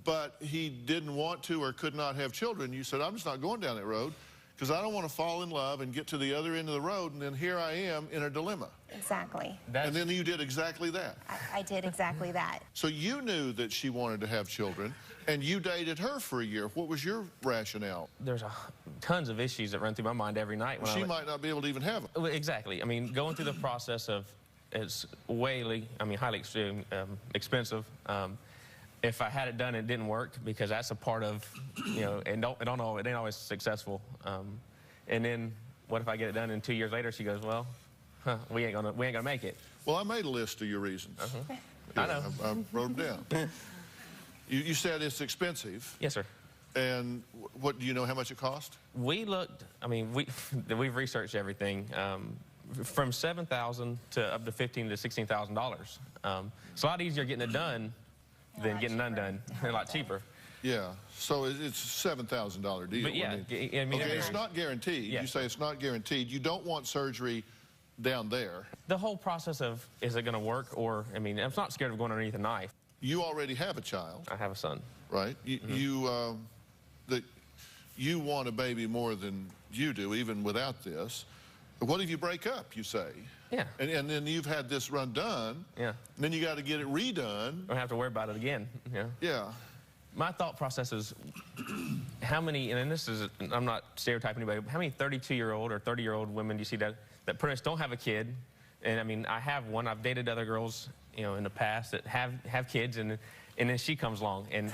but he didn't want to or could not have children, you said, I'm just not going down that road because I don't want to fall in love and get to the other end of the road, and then here I am in a dilemma. Exactly. And then you did exactly that. I did exactly that. So you knew that she wanted to have children, and you dated her for a year. What was your rationale? There's tons of issues that run through my mind every night. When she might not be able to even have them. Exactly. I mean, going through the process of, it's highly expensive. If I had it done, it didn't work because that's a part of, it ain't always successful. And then what if I get it done and 2 years later she goes, well, we ain't gonna make it. Well, I made a list of your reasons. I know. I wrote them down. You said it's expensive. Yes, sir. And what do you know how much it cost? We looked. I mean, we've researched everything. From $7,000 to up to $15,000 to $16,000. It's a lot easier getting it done than getting none done, and a lot cheaper. Yeah, so it's a $7,000 deal. But yeah, okay, it's not guaranteed. Yes. You say it's not guaranteed. You don't want surgery down there. The whole process of, is it going to work, or, I'm not scared of going underneath a knife. You already have a child. I have a son. Right? You want a baby more than you do, even without this. What if you break up, you say? Yeah. And then you've had this run done. Yeah. And then you got to get it redone. Don't have to worry about it again. Yeah. Yeah. My thought process is, how many, and this is, I'm not stereotyping anybody, but how many 32-year-old or 30-year-old women do you see that pretty much don't have a kid? And I have one. I've dated other girls, in the past that have kids, and then she comes along, and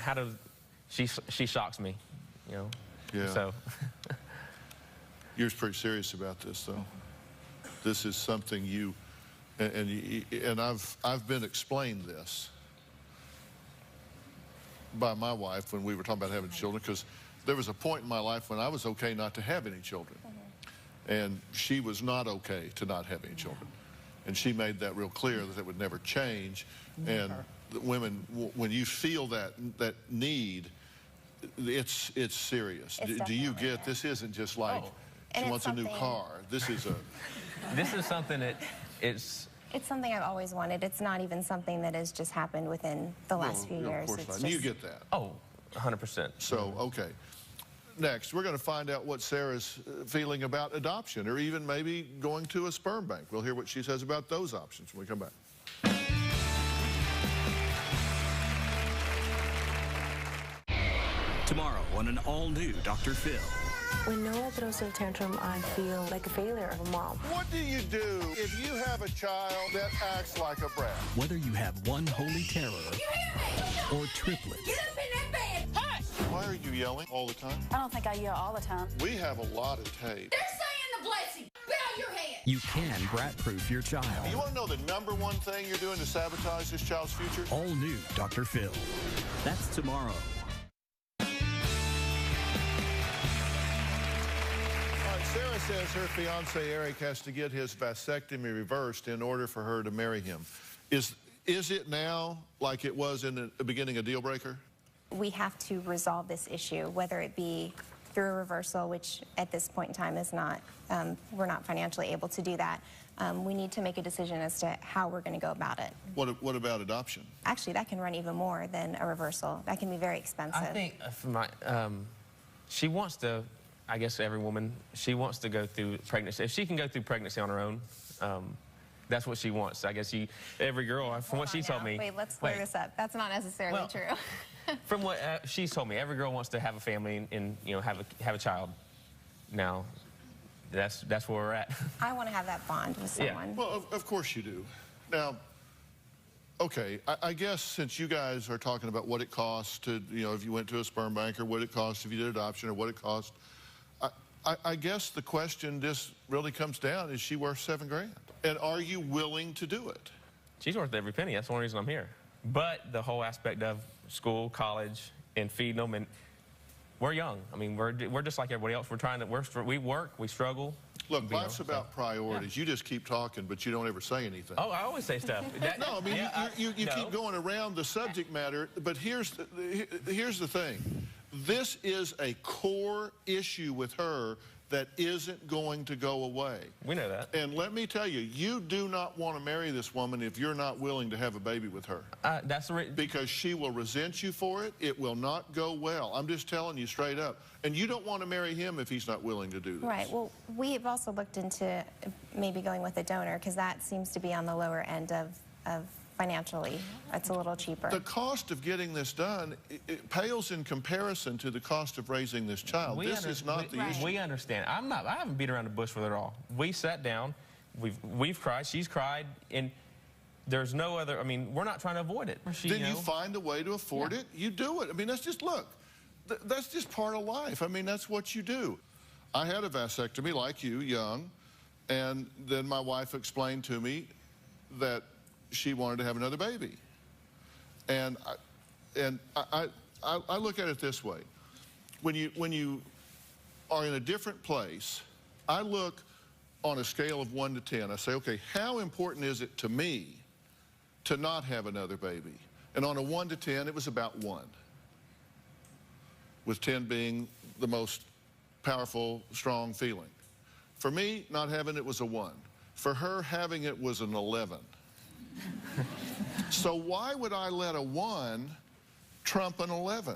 she shocks me, Yeah. So. You're pretty serious about this, though. This is something and I've been explained this by my wife when we were talking about having children, because there was a point in my life when I was okay not to have any children. And she was not okay to not have any children. And she made that real clear that it would never change. And women, when you feel that need, it's serious. Do you get, this isn't just like, she wants a new car. This is something that it's something I've always wanted. It's not even something that has just happened within the last few years. Of course not. You get that. Oh, 100%. So, okay. Next, we're going to find out what Sarah's feeling about adoption, or even maybe going to a sperm bank. We'll hear what she says about those options when we come back. Tomorrow on an all-new Dr. Phil. When Noah throws a tantrum, I feel like a failure of a mom. What do you do if you have a child that acts like a brat? Whether you have one holy terror or triplets. Get up in that bed! Hush! Why are you yelling all the time? I don't think I yell all the time. We have a lot of tape. They're saying the blessing. Bow your head. You can brat-proof your child. You want to know the #1 thing you're doing to sabotage this child's future? All new Dr. Phill. That's tomorrow. Sarah says her fiancé Eric has to get his vasectomy reversed in order for her to marry him. Is it now, like it was in the beginning, a deal breaker? We have to resolve this issue, whether it be through a reversal, which at this point in time is not, we're not financially able to do that. We need to make a decision as to how we're going to go about it. What about adoption? Actually, that can run even more than a reversal. That can be very expensive. I think she wants to, I guess every woman, she wants to go through pregnancy. If she can go through pregnancy on her own, that's what she wants. I guess every girl, from what she told me. Wait, let's clear this up. That's not necessarily true. From what she's told me, every girl wants to have a family and have a child. Now, that's where we're at. I want to have that bond with someone. Yeah. Well, of course you do. Now, okay, I guess since you guys are talking about what it costs to, if you went to a sperm bank, or what it costs if you did adoption, or what it costs, I guess the question this really comes down, is she worth $7 grand? And are you willing to do it? She's worth every penny. That's the only reason I'm here. But the whole aspect of school, college, and feeding them, and we're young. I mean, we're just like everybody else. We work, we struggle. Look, life's about priorities. Yeah. You just keep talking, but you don't ever say anything. Oh, I always say stuff. No, I mean, you keep going around the subject matter, but here's the thing. This is a core issue with her that isn't going to go away. We know that. And let me tell you, you do not want to marry this woman if you're not willing to have a baby with her. That's the because she will resent you for it. It will not go well. I'm just telling you straight up. And you don't want to marry him if he's not willing to do this. Right. Well, we have also looked into maybe going with a donor, because that seems to be on the lower end of financially. It's a little cheaper. The cost of getting this done, it pales in comparison to the cost of raising this child. This is not the issue. We understand. I haven't beat around the bush with it at all. We sat down, we've cried, she's cried, and there's no other, I mean, we're not trying to avoid it. Then you find a way to afford it, you do it. I mean, that's just, look, that's just part of life. I mean, that's what you do. I had a vasectomy like you, young, and then my wife explained to me that she wanted to have another baby. And I look at it this way. When you are in a different place, I look on a scale of 1 to 10. I say, okay, how important is it to me to not have another baby? And on a 1 to 10, it was about 1. With 10 being the most powerful, strong feeling. For me, not having it was a 1. For her, having it was an 11. So why would I let a 1 trump an 11?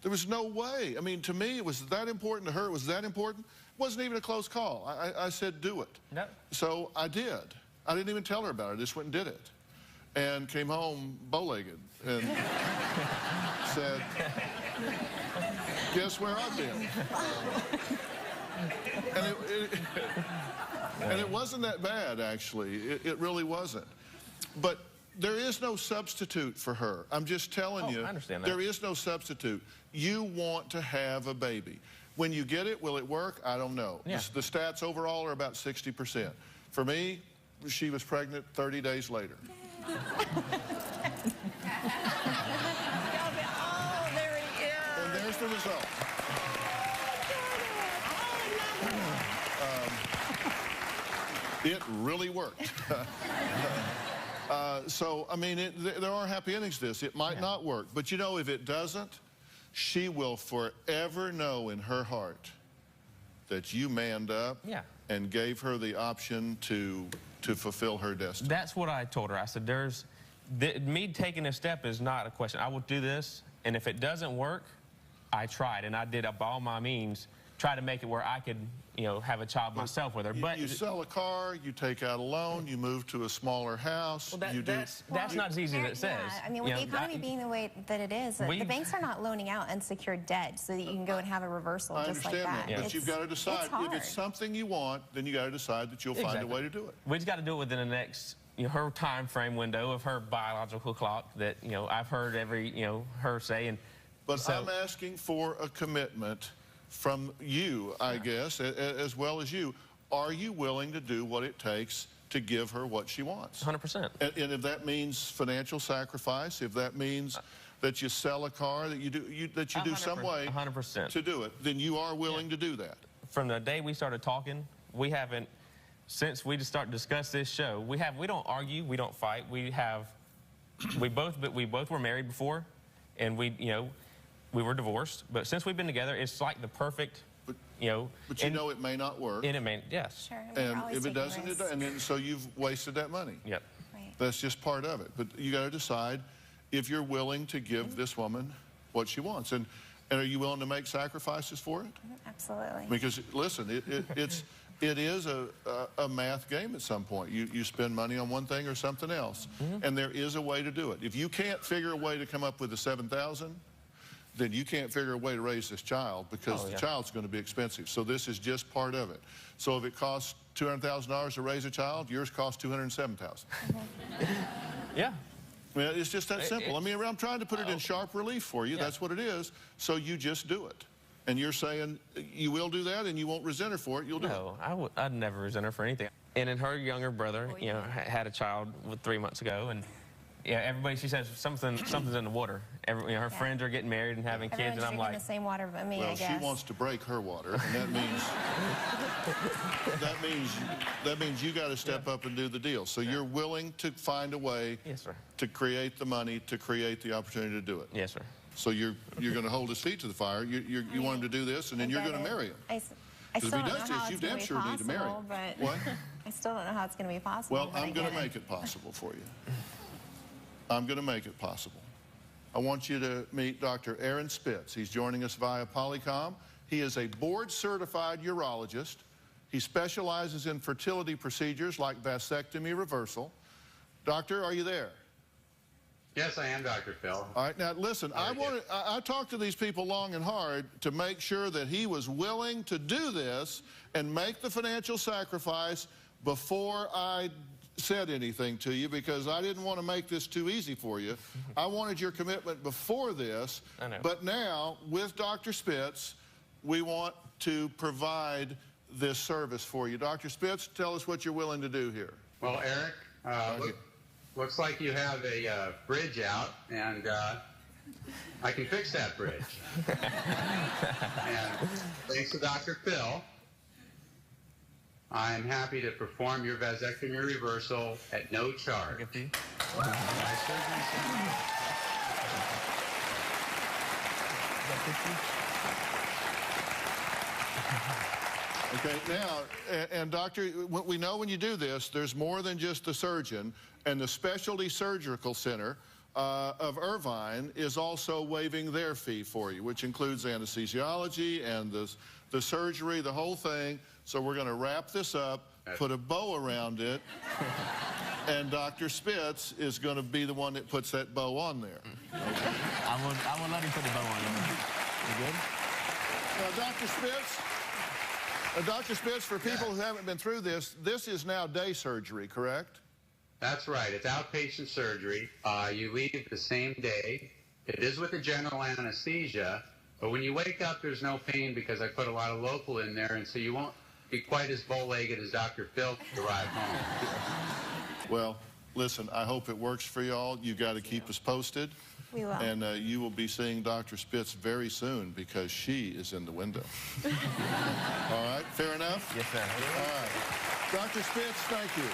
There was no way. I mean, to me, it was that important. To her, it was that important. It wasn't even a close call. I said, do it. No. So I did. I didn't even tell her about it. I just went and did it. And came home bow-legged and said, guess where I've been? And it wasn't that bad, actually. It really wasn't. But there is no substitute for her. I'm just telling you, I understand that. There is no substitute. You want to have a baby. When you get it, will it work? I don't know. Yeah. The stats overall are about 60%. For me, she was pregnant 30 days later. Oh, there he is. And there's the result. It really worked. So, I mean, there are happy endings to this. It might not work. But, you know, if it doesn't, she will forever know in her heart that you manned up and gave her the option to fulfill her destiny. That's what I told her. I said, me taking a step is not a question. I will do this, and if it doesn't work, I tried, and I did up all my means try to make it where I could, you know, have a child myself with her. But you sell a car, you take out a loan, you move to a smaller house. Well, that's not as easy as it says. Yeah, I mean, with the economy being the way that it is, the banks are not loaning out unsecured debt so that you can go and have a reversal just like that. I understand that, but you've got to decide. If it's something you want, then you got to decide that you'll find a way to do it. We just got to do it within the next, you know, her time frame window of her biological clock that, you know, I've heard every, you know, her say. But so, I'm asking for a commitment from you, I guess, as well as you. Are you willing to do what it takes to give her what she wants? 100%. And if that means financial sacrifice, if that means that you sell a car, that you do some way 100% to do it, then you are willing to do that. From the day we started talking, we haven't, since we just started to discuss this show, we don't argue, we don't fight, we both were married before, and we were divorced, but since we've been together, it's like the perfect, you know. But you know it may not work. And it may, yes. Sure. And if it doesn't, and then so you've wasted that money. Yep. Right. That's just part of it. But you got to decide if you're willing to give this woman what she wants, and are you willing to make sacrifices for it? Absolutely. Because listen, it is a math game at some point. You spend money on one thing or something else, and there is a way to do it. If you can't figure a way to come up with the $7,000. Then you can't figure a way to raise this child because the child's going to be expensive. So this is just part of it. So if it costs $200,000 to raise a child, yours costs $207,000. Yeah. I mean, it's just that simple. I mean, I'm trying to put it in sharp relief for you. Yeah. That's what it is. So you just do it. And you're saying you will do that and you won't resent her for it. You'll do it. No, I'd never resent her for anything. And then her younger brother, you know, had a child 3 months ago, and yeah, everybody, she says something's in the water. Her friends are getting married and having kids, and I'm like, the same water but me, I guess. Well, she wants to break her water, and that means you got to step up and do the deal. So you're willing to find a way to create the money, to create the opportunity to do it. Yes, sir. So you're going to hold his feet to the fire. You want him to do this, and then you're going to marry him. I still don't know how it's going to be possible, but what? I still don't know how it's going to be possible. Well, I'm going to make it possible for you. I'm going to make it possible. I want you to meet Dr. Aaron Spitz. He's joining us via Polycom. He is a board-certified urologist. He specializes in fertility procedures like vasectomy reversal. Doctor, are you there? Yes, I am, Dr. Phill. All right, now listen, I talked to these people long and hard to make sure that he was willing to do this and make the financial sacrifice before I said anything to you, because I didn't want to make this too easy for you. I wanted your commitment before this, but now with Dr. Spitz, we want to provide this service for you. Dr. Spitz, tell us what you're willing to do here. Well, Eric, looks like you have a bridge out, and I can fix that bridge. And thanks to Dr. Phill, I'm happy to perform your vasectomy reversal at no charge. Okay, now, and doctor, we know when you do this, there's more than just the surgeon, and the Specialty Surgical Center of Irvine is also waiving their fee for you, which includes anesthesiology and the surgery, the whole thing. So we're going to wrap this up, put a bow around it, and Dr. Spitz is going to be the one that puts that bow on there. Okay. I will let him put the bow on it. You good? Dr. Spitz, for people who haven't been through this is now day surgery, correct? That's right. It's outpatient surgery. You leave the same day. It is with a general anesthesia, but when you wake up, there's no pain because I put a lot of local in there, and so you won't be quite as bow-legged as Dr. Phill to arrive home. Well, listen, I hope it works for y'all. You got to keep us posted. We will. And you will be seeing Dr. Spitz very soon because she is in the window. All right, fair enough? Yes, sir. All right. Dr. Spitz, thank you.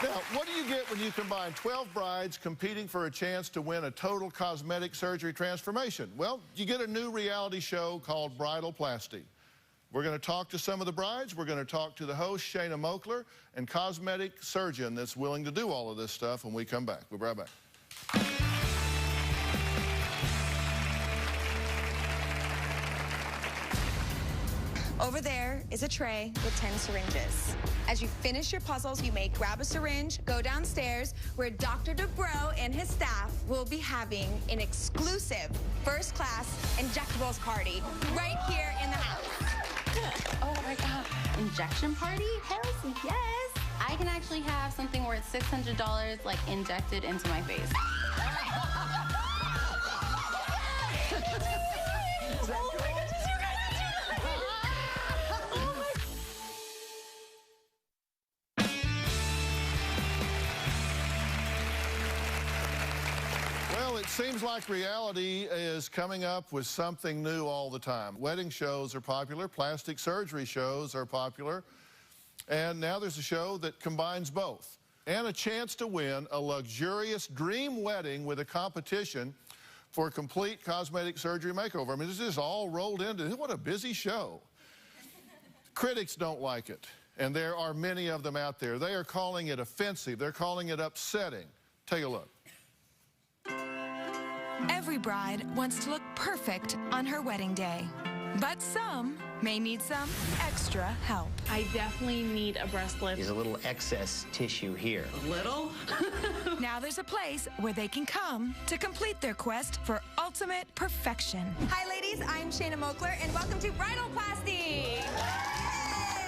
Now, what do you get when you combine 12 brides competing for a chance to win a total cosmetic surgery transformation? Well, you get a new reality show called Bridal Plasty. We're going to talk to some of the brides. We're going to talk to the host, Shayna Mokler, and cosmetic surgeon that's willing to do all of this stuff when we come back. We'll be right back. Over there is a tray with 10 syringes. As you finish your puzzles, you may grab a syringe, go downstairs, where Dr. Dubrow and his staff will be having an exclusive first-class injectables party right here in the house. Oh my God. Injection party? Hells yes. I can actually have something worth $600 like injected into my face. Well, it seems like reality is coming up with something new all the time. Wedding shows are popular, plastic surgery shows are popular, and now there's a show that combines both. And a chance to win a luxurious dream wedding with a competition for a complete cosmetic surgery makeover. I mean, this is all rolled into, what a busy show. Critics don't like it, and there are many of them out there. They are calling it offensive. They're calling it upsetting. Take a look. Every bride wants to look perfect on her wedding day, but some may need some extra help. I definitely need a breast lift. There's a little excess tissue here. A little? Now there's a place where they can come to complete their quest for ultimate perfection. Hi ladies, I'm Shayna Mokler and welcome to Bridalplasty.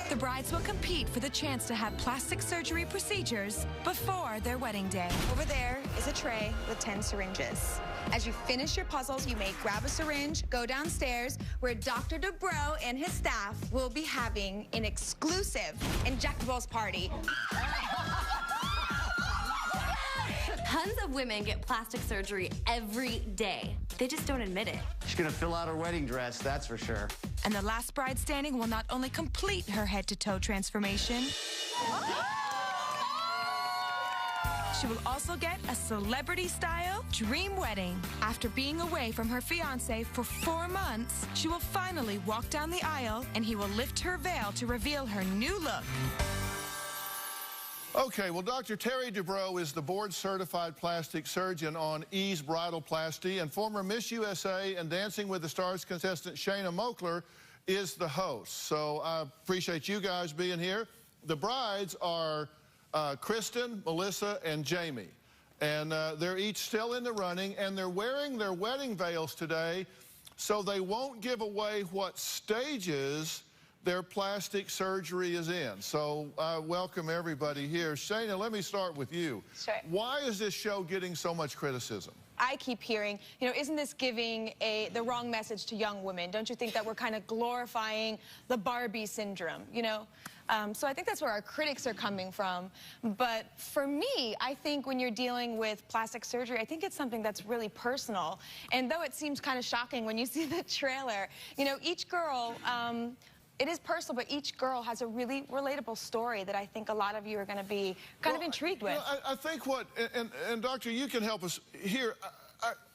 The brides will compete for the chance to have plastic surgery procedures before their wedding day. Over there is a tray with 10 syringes. As you finish your puzzles, you may grab a syringe, go downstairs, where Dr. Dubrow and his staff will be having an exclusive injectables party. Tons of women get plastic surgery every day. They just don't admit it. She's gonna fill out her wedding dress, that's for sure. And the last bride standing will not only complete her head-to-toe transformation, she will also get a celebrity-style dream wedding. After being away from her fiancé for 4 months, she will finally walk down the aisle and he will lift her veil to reveal her new look. Okay, well, Dr. Terry Dubrow is the board-certified plastic surgeon on Ease Bridalplasty, and former Miss USA and Dancing with the Stars contestant Shayna Mokler is the host. So I appreciate you guys being here. The brides are Kristen, Melissa, and Jamie, and they're each still in the running, and they're wearing their wedding veils today so they won't give away what stages their plastic surgery is in. So I welcome everybody here. Shayna, let me start with you. Sure. Why is this show getting so much criticism? I keep hearing, you know, isn't this giving the wrong message to young women? Don't you think that we're kind of glorifying the Barbie syndrome, you know? So I think that's where our critics are coming from. But for me, I think when you're dealing with plastic surgery, I think it's something that's really personal. And though it seems kind of shocking when you see the trailer, you know, each girl, it is personal, but each girl has a really relatable story that I think a lot of you are going to be kind of intrigued with. You know, I think what, and Doctor, you can help us here.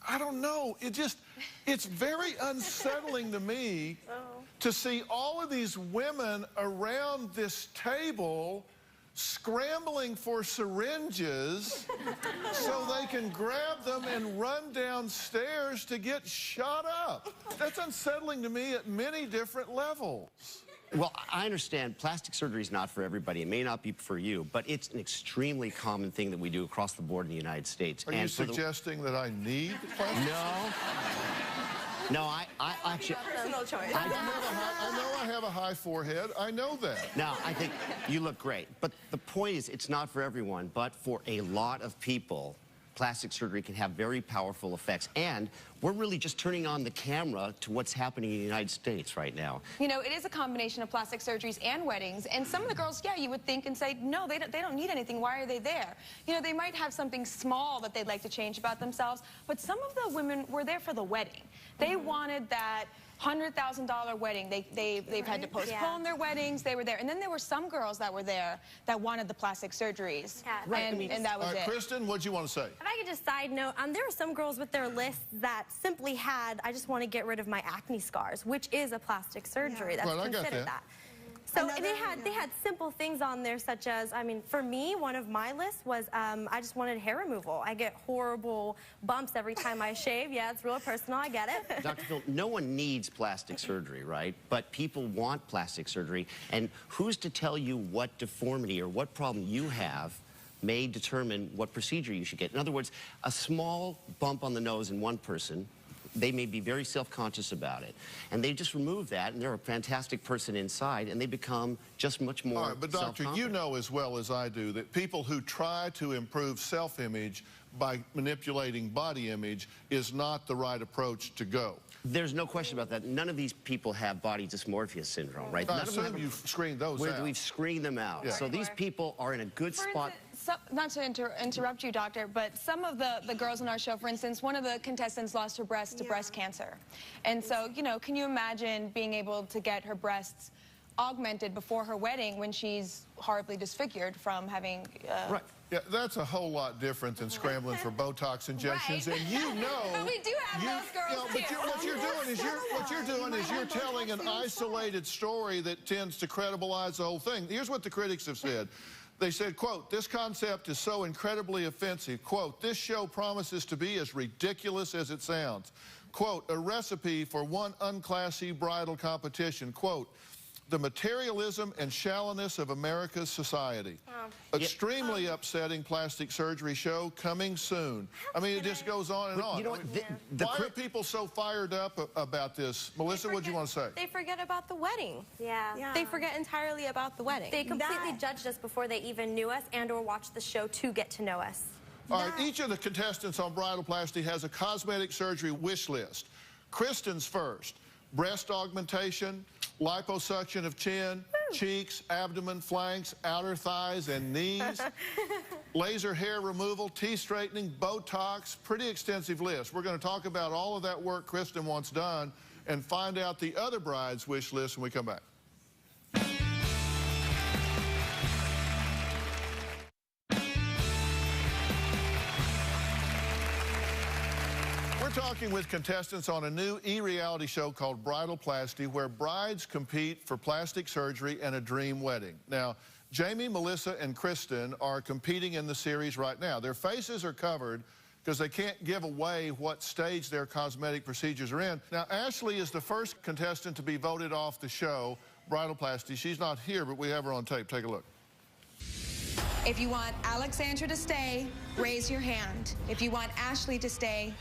I don't know. It's very unsettling to me to see all of these women around this table scrambling for syringes so they can grab them and run downstairs to get shot up. That's unsettling to me at many different levels. Well, I understand plastic surgery is not for everybody. It may not be for you, but it's an extremely common thing that we do across the board in the United States. Are you suggesting that I need plastic surgery? No, I actually... Personal choice. I know I have a high forehead. I know that. No, I think you look great. But the point is, it's not for everyone, but for a lot of people, plastic surgery can have very powerful effects. And we're really just turning on the camera to what's happening in the United States right now. You know, it is a combination of plastic surgeries and weddings. And some of the girls, yeah, you would think and say, no, they don't need anything. Why are they there? You know, they might have something small that they'd like to change about themselves. But some of the women were there for the wedding. They wanted that $100,000 wedding. They've had to postpone their weddings. They were there. And then there were some girls that were there that wanted the plastic surgeries. Yeah. And that was it. Kristen, what'd you want to say? If I could just side note, there were some girls with their lists that simply had, I just want to get rid of my acne scars, which is a plastic surgery. That's Well, I got considered that. So they had simple things on there, such as, I mean, for me, one of my lists was I just wanted hair removal. I get horrible bumps every time I shave. Yeah, it's real personal, I get it. Dr. Phill, no one needs plastic surgery, right? But people want plastic surgery, and who's to tell you what deformity or what problem you have may determine what procedure you should get? In other words, a small bump on the nose in one person, they may be very self-conscious about it. And they just remove that, and they're a fantastic person inside, and they become just much more All right, but Doctor, you know as well as I do that people who try to improve self-image by manipulating body image is not the right approach to go. There's no question about that. None of these people have body dysmorphia syndrome, right? I assume you've screened those out. We've screened them out. Yeah. So these people are in a good spot. Not to interrupt you, doctor, but some of the girls on our show, for instance, one of the contestants lost her breast to breast cancer. And so, you know, can you imagine being able to get her breasts augmented before her wedding when she's horribly disfigured from having... Right. Yeah, that's a whole lot different than scrambling for Botox injections, and you know... But we do have those girls, but what you're doing is you're telling an isolated story that tends to credibilize the whole thing. Here's what the critics have said. They said, quote, "This concept is so incredibly offensive." Quote, "This show promises to be as ridiculous as it sounds." Quote, "A recipe for one unclassy bridal competition." Quote, "The materialism and shallowness of America's society." Extremely upsetting plastic surgery show coming soon. I mean, it just goes on and on. You know what? Why are people so fired up about this? Melissa, what do you want to say? They forget about the wedding. Yeah. They forget entirely about the wedding. They completely judged us before they even knew us and or watched the show to get to know us. All right, each of the contestants on Bridal Plasty has a cosmetic surgery wish list. Kristen's first: breast augmentation, liposuction of chin, cheeks, abdomen, flanks, outer thighs, and knees, laser hair removal, teeth straightening, Botox, pretty extensive list. We're going to talk about all of that work Kristen wants done and find out the other bride's wish list when we come back. We're talking with contestants on a new e-reality show called Bridal Plasty, where brides compete for plastic surgery and a dream wedding. Now, Jamie, Melissa, and Kristen are competing in the series right now. Their faces are covered because they can't give away what stage their cosmetic procedures are in. Now, Ashley is the first contestant to be voted off the show, Bridal Plasty. She's not here, but we have her on tape. Take a look. If you want Alexandra to stay, raise your hand. If you want Ashley to stay,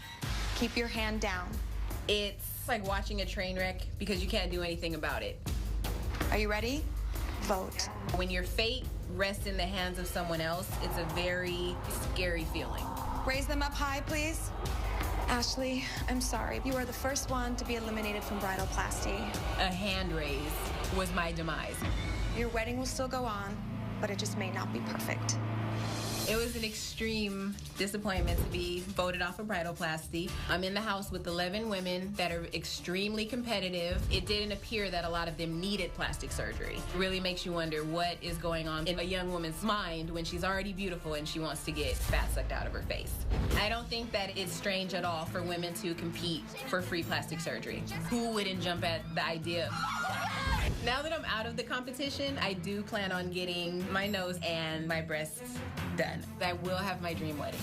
keep your hand down. It's like watching a train wreck because you can't do anything about it. Are you ready? Vote. When your fate rests in the hands of someone else, it's a very scary feeling. Raise them up high, please. Ashley, I'm sorry. You are the first one to be eliminated from Bridal Plasty. A hand raise was my demise. Your wedding will still go on, but it just may not be perfect. It was an extreme disappointment to be voted off of Bridal Plasty. I'm in the house with 11 women that are extremely competitive. It didn't appear that a lot of them needed plastic surgery. It really makes you wonder what is going on in a young woman's mind when she's already beautiful and she wants to get fat sucked out of her face. I don't think that it's strange at all for women to compete for free plastic surgery. Who wouldn't jump at the idea? Now that I'm out of the competition, I do plan on getting my nose and my breasts done. I will have my dream wedding.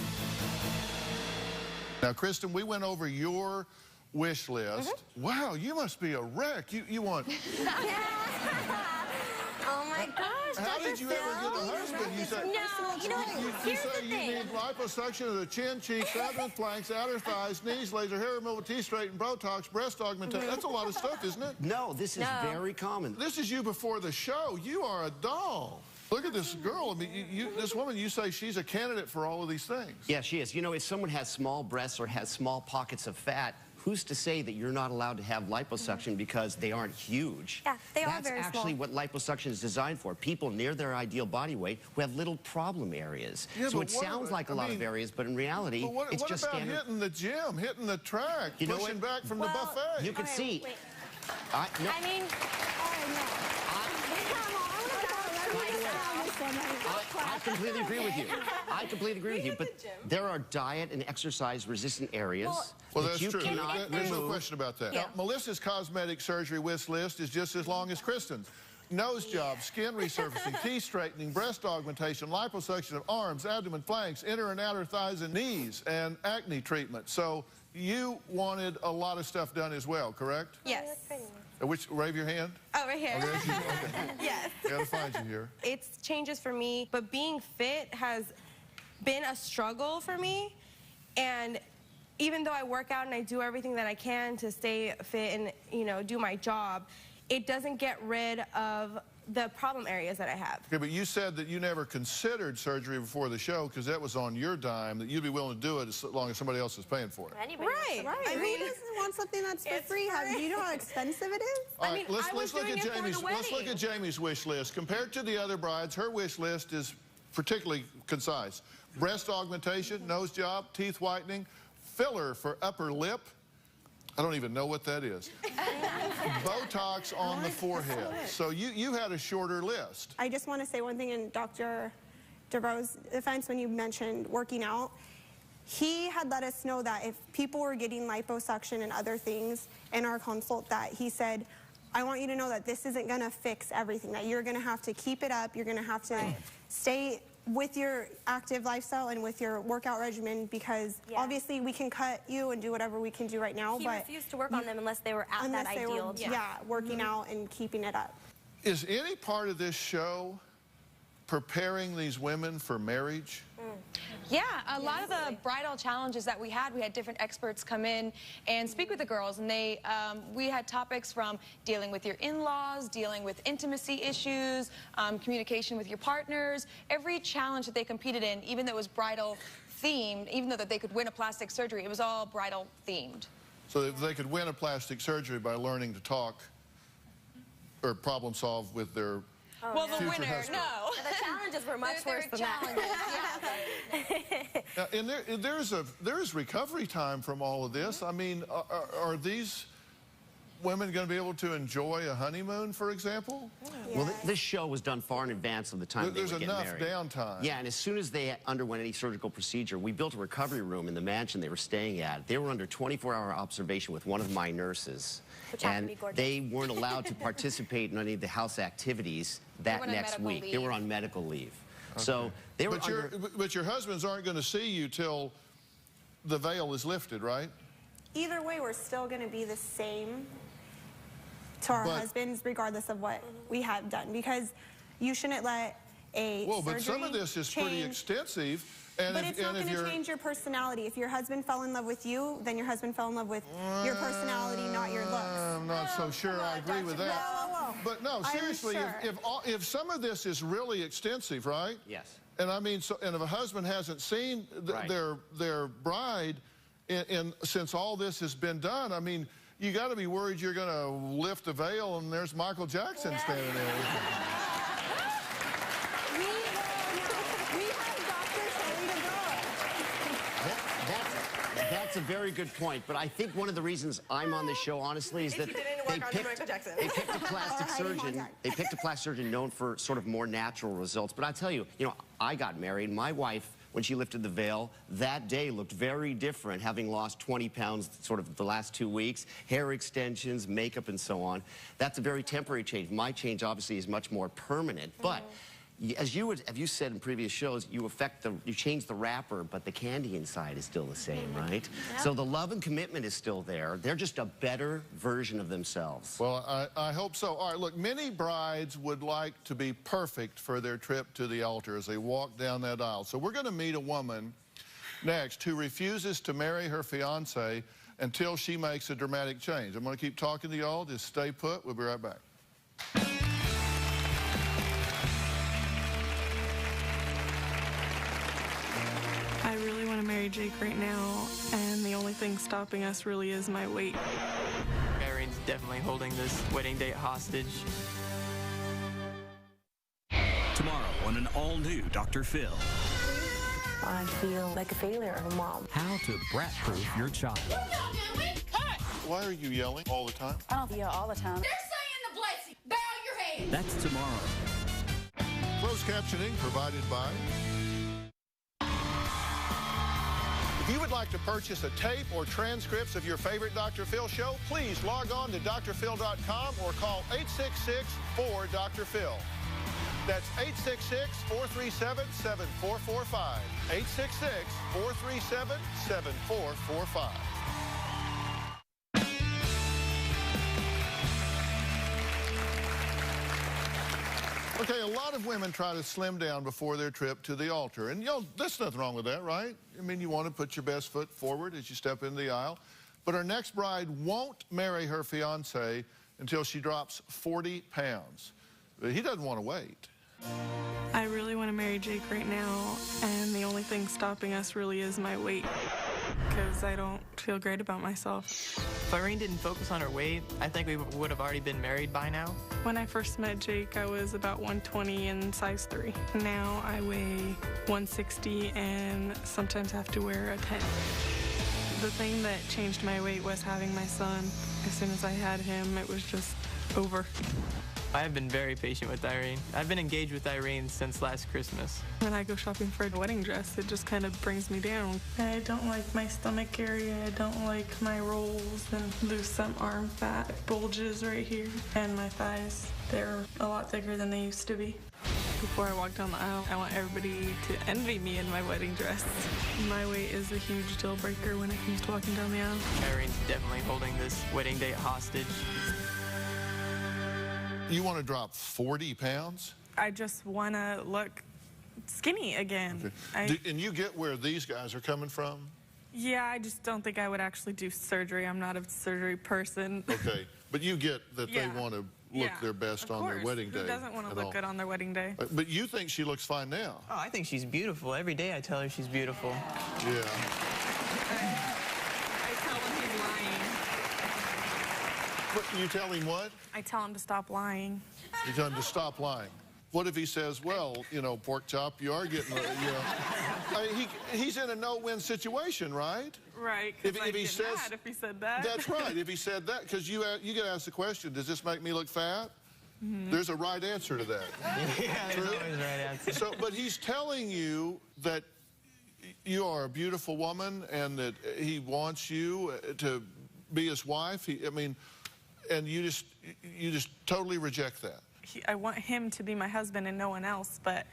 Now, Kristen, we went over your wish list. Wow, you must be a wreck. You want... Oh my gosh, How did you ever get a husband? You say, here's the you thing. need liposuction of the chin, cheeks, abdomen, flanks, outer thighs, knees, laser hair removal, teeth straighten, Botox, breast augmentation. That's a lot of stuff, isn't it? No, this is very common. This is you before the show. You are a doll. Look at this girl. I mean, this woman, you say she's a candidate for all of these things. Yeah, she is. You know, if someone has small breasts or has small pockets of fat, who's to say that you're not allowed to have liposuction because they aren't huge? Yeah, they are That's very small. actually what liposuction is designed for. People near their ideal body weight who have little problem areas. Yeah, so it sounds like a lot of areas, but in reality, it's just about standard. hitting the gym, hitting the track, You know pushing what? back from the buffet? You can see. I mean, I completely agree with you. I completely agree with you. But there are diet and exercise resistant areas Well, that that's you true. cannot There's no remove. question about that. Now, Melissa's cosmetic surgery wish list is just as long as Kristen's. nose job, skin resurfacing, teeth straightening, breast augmentation, liposuction of arms, abdomen, flanks, inner and outer thighs and knees, and acne treatment. So you wanted a lot of stuff done as well, correct? Yes. Wave your hand. Oh, right here. Okay. Yes. Gotta find you here. It's changes for me, but being fit has been a struggle for me. And even though I work out and I do everything that I can to stay fit and, you know, do my job, it doesn't get rid of the problem areas that I have. Okay, but you said that you never considered surgery before the show because that was on your dime, that you'd be willing to do it as long as somebody else is paying for it. Right. I mean, who doesn't want something that's for free? Do you know how expensive it is? All right, let's look at Jamie's wish list. Compared to the other brides, her wish list is particularly concise. Breast augmentation, nose job, teeth whitening, filler for upper lip. I don't even know what that is. Botox on the forehead. So you had a shorter list. I just want to say one thing in Dr. DeVoe's defense when you mentioned working out. He had let us know that if people were getting liposuction and other things in our consult, that he said, I want you to know that this isn't going to fix everything, that you're going to have to keep it up, you're going to have to stay with your active lifestyle and with your workout regimen, because obviously we can cut you and do whatever we can do right now, He refused to work on them unless they were at that ideal. Working out and keeping it up. Is any part of this show preparing these women for marriage? Yeah, a lot of the bridal challenges that we had different experts come in and speak with the girls, and we had topics from dealing with your in-laws, dealing with intimacy issues, communication with your partners. Every challenge that they competed in, even though it was bridal themed, even though that they could win a plastic surgery, it was all bridal themed. So if they could win a plastic surgery by learning to talk or problem solve with their well, the winner, husband. No. The challenges were much worse than that. Now, and there's recovery time from all of this. I mean, are these women going to be able to enjoy a honeymoon, for example? Well, this show was done far in advance of the time they were getting married. There's enough downtime. Yeah, and as soon as they underwent any surgical procedure, we built a recovery room in the mansion they were staying at. They were under 24-hour observation with one of my nurses. And they weren't allowed to participate in any of the house activities that next week. They were on medical leave. Okay. So they were but your husbands aren't going to see you till the veil is lifted, right? Either way, we're still going to be the same to our husbands, regardless of what we have done, because you shouldn't let a surgery but some of this is pretty extensive. But it's not going to change your personality. If your husband fell in love with you, then your husband fell in love with your personality, not your looks. I'm not so sure I agree with that. Whoa. But no, seriously, if some of this is really extensive, right? Yes. And I mean, and if a husband hasn't seen their bride since all this has been done, I mean, you got to be worried you're going to lift the veil and there's Michael Jackson standing there. That's a very good point, but I think one of the reasons I'm on this show, honestly, is that they picked a plastic surgeon. They picked a plastic surgeon known for sort of more natural results. But I tell you, I got married. My wife, when she lifted the veil, that day looked very different, having lost 20 pounds sort of the last 2 weeks, hair extensions, makeup, and so on. That's a very temporary change. My change, obviously, is much more permanent. But as you said in previous shows, you change the wrapper, but the candy inside is still the same, right? Yep. So the love and commitment is still there. They're just a better version of themselves. Well, I hope so. All right, look, many brides would like to be perfect for their trip to the altar as they walk down that aisle. So we're going to meet a woman next who refuses to marry her fiancé until she makes a dramatic change. I'm going to keep talking to y'all. Just stay put. We'll be right back. I really want to marry Jake right now, and the only thing stopping us really is my weight. Irene's definitely holding this wedding date hostage. Tomorrow on an all-new Dr. Phill. I feel like a failure of a mom. How to brat-proof your child. Why are you yelling all the time? I don't yell all the time. They're saying the blessing. Bow your head. That's tomorrow. Closed captioning provided by If you would like to purchase a tape or transcripts of your favorite Dr. Phil show, please log on to drphil.com or call 866-4-DR-Phil. That's 866-437-7445. 866-437-7445. Okay, a lot of women try to slim down before their trip to the altar. And, there's nothing wrong with that, right? I mean, you want to put your best foot forward as you step into the aisle. But our next bride won't marry her fiancé until she drops 40 pounds. But he doesn't want to wait. I really want to marry Jake right now, and the only thing stopping us really is my weight, because I don't feel great about myself. If Irene didn't focus on her weight, I think we would have already been married by now. When I first met Jake, I was about 120 and size 3. Now I weigh 160 and sometimes have to wear a 10. The thing that changed my weight was having my son. As soon as I had him, it was just over. I have been very patient with Irene. I've been engaged with Irene since last Christmas. When I go shopping for a wedding dress, it just kind of brings me down. I don't like my stomach area. I don't like my rolls and lose some arm fat, bulges right here, and my thighs. They're a lot thicker than they used to be. Before I walk down the aisle, I want everybody to envy me in my wedding dress. My weight is a huge deal breaker when it comes to walking down the aisle. Irene's definitely holding this wedding day hostage. You want to drop 40 pounds? I just want to look skinny again. Okay. And you get where these guys are coming from? Yeah, I just don't think I would actually do surgery. I'm not a surgery person. Okay, but you get that they want to look their best on their wedding day. Who doesn't want to look good on their wedding day? But you think she looks fine now? Oh, I think she's beautiful. Every day I tell her she's beautiful. Yeah. I tell him he's lying. What, you tell him what? I tell him to stop lying. You tell him to stop lying. What if he says, well, pork chop, you are getting, he's in a no-win situation, right? Right, because I'd get mad if he said that. That's right, if he said that, because you get asked the question, does this make me look fat? Mm-hmm. There's a right answer to that. Yeah, there's always a right answer. But he's telling you that you are a beautiful woman and that he wants you to be his wife. And you just totally reject that. I want him to be my husband and no one else, but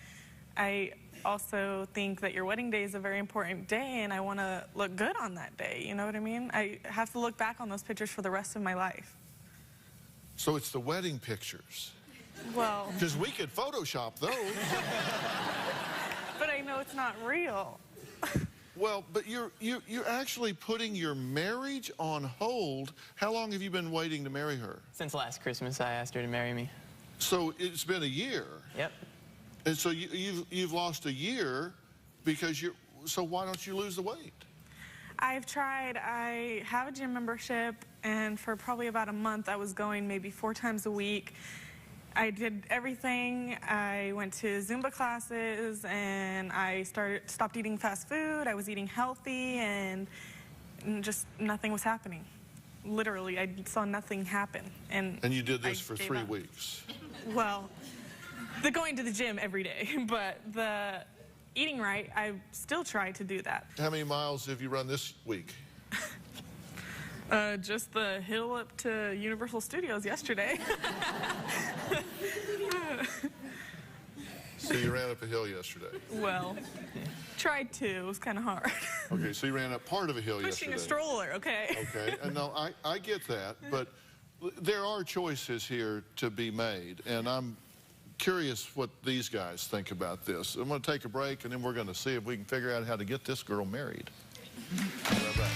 I also think that your wedding day is a very important day, and I want to look good on that day. You know what I mean? I have to look back on those pictures for the rest of my life. So it's the wedding pictures. Well, because we could Photoshop those. But I know it's not real. Well, but you're actually putting your marriage on hold. How long have you been waiting to marry her? Since last Christmas, I asked her to marry me. So it's been a year. Yep. And so you've lost a year because so why don't you lose the weight? I've tried. I have a gym membership, and for probably about a month, I was going maybe 4 times a week. I did everything. I went to Zumba classes, and I stopped eating fast food. I was eating healthy, and just nothing was happening. Literally, I saw nothing happen. And you did this for 3 weeks? Well, the going to the gym every day, but the eating right, I still try to do that. How many miles have you run this week? Just the hill up to Universal Studios yesterday. So you ran up a hill yesterday? Well, tried to. It was kind of hard. Okay, so you ran up part of a hill yesterday. Pushing a stroller, okay. Okay, and no, I get that, but there are choices here to be made, and I'm curious what these guys think about this. I'm going to take a break, and then we're going to see if we can figure out how to get this girl married. Right back.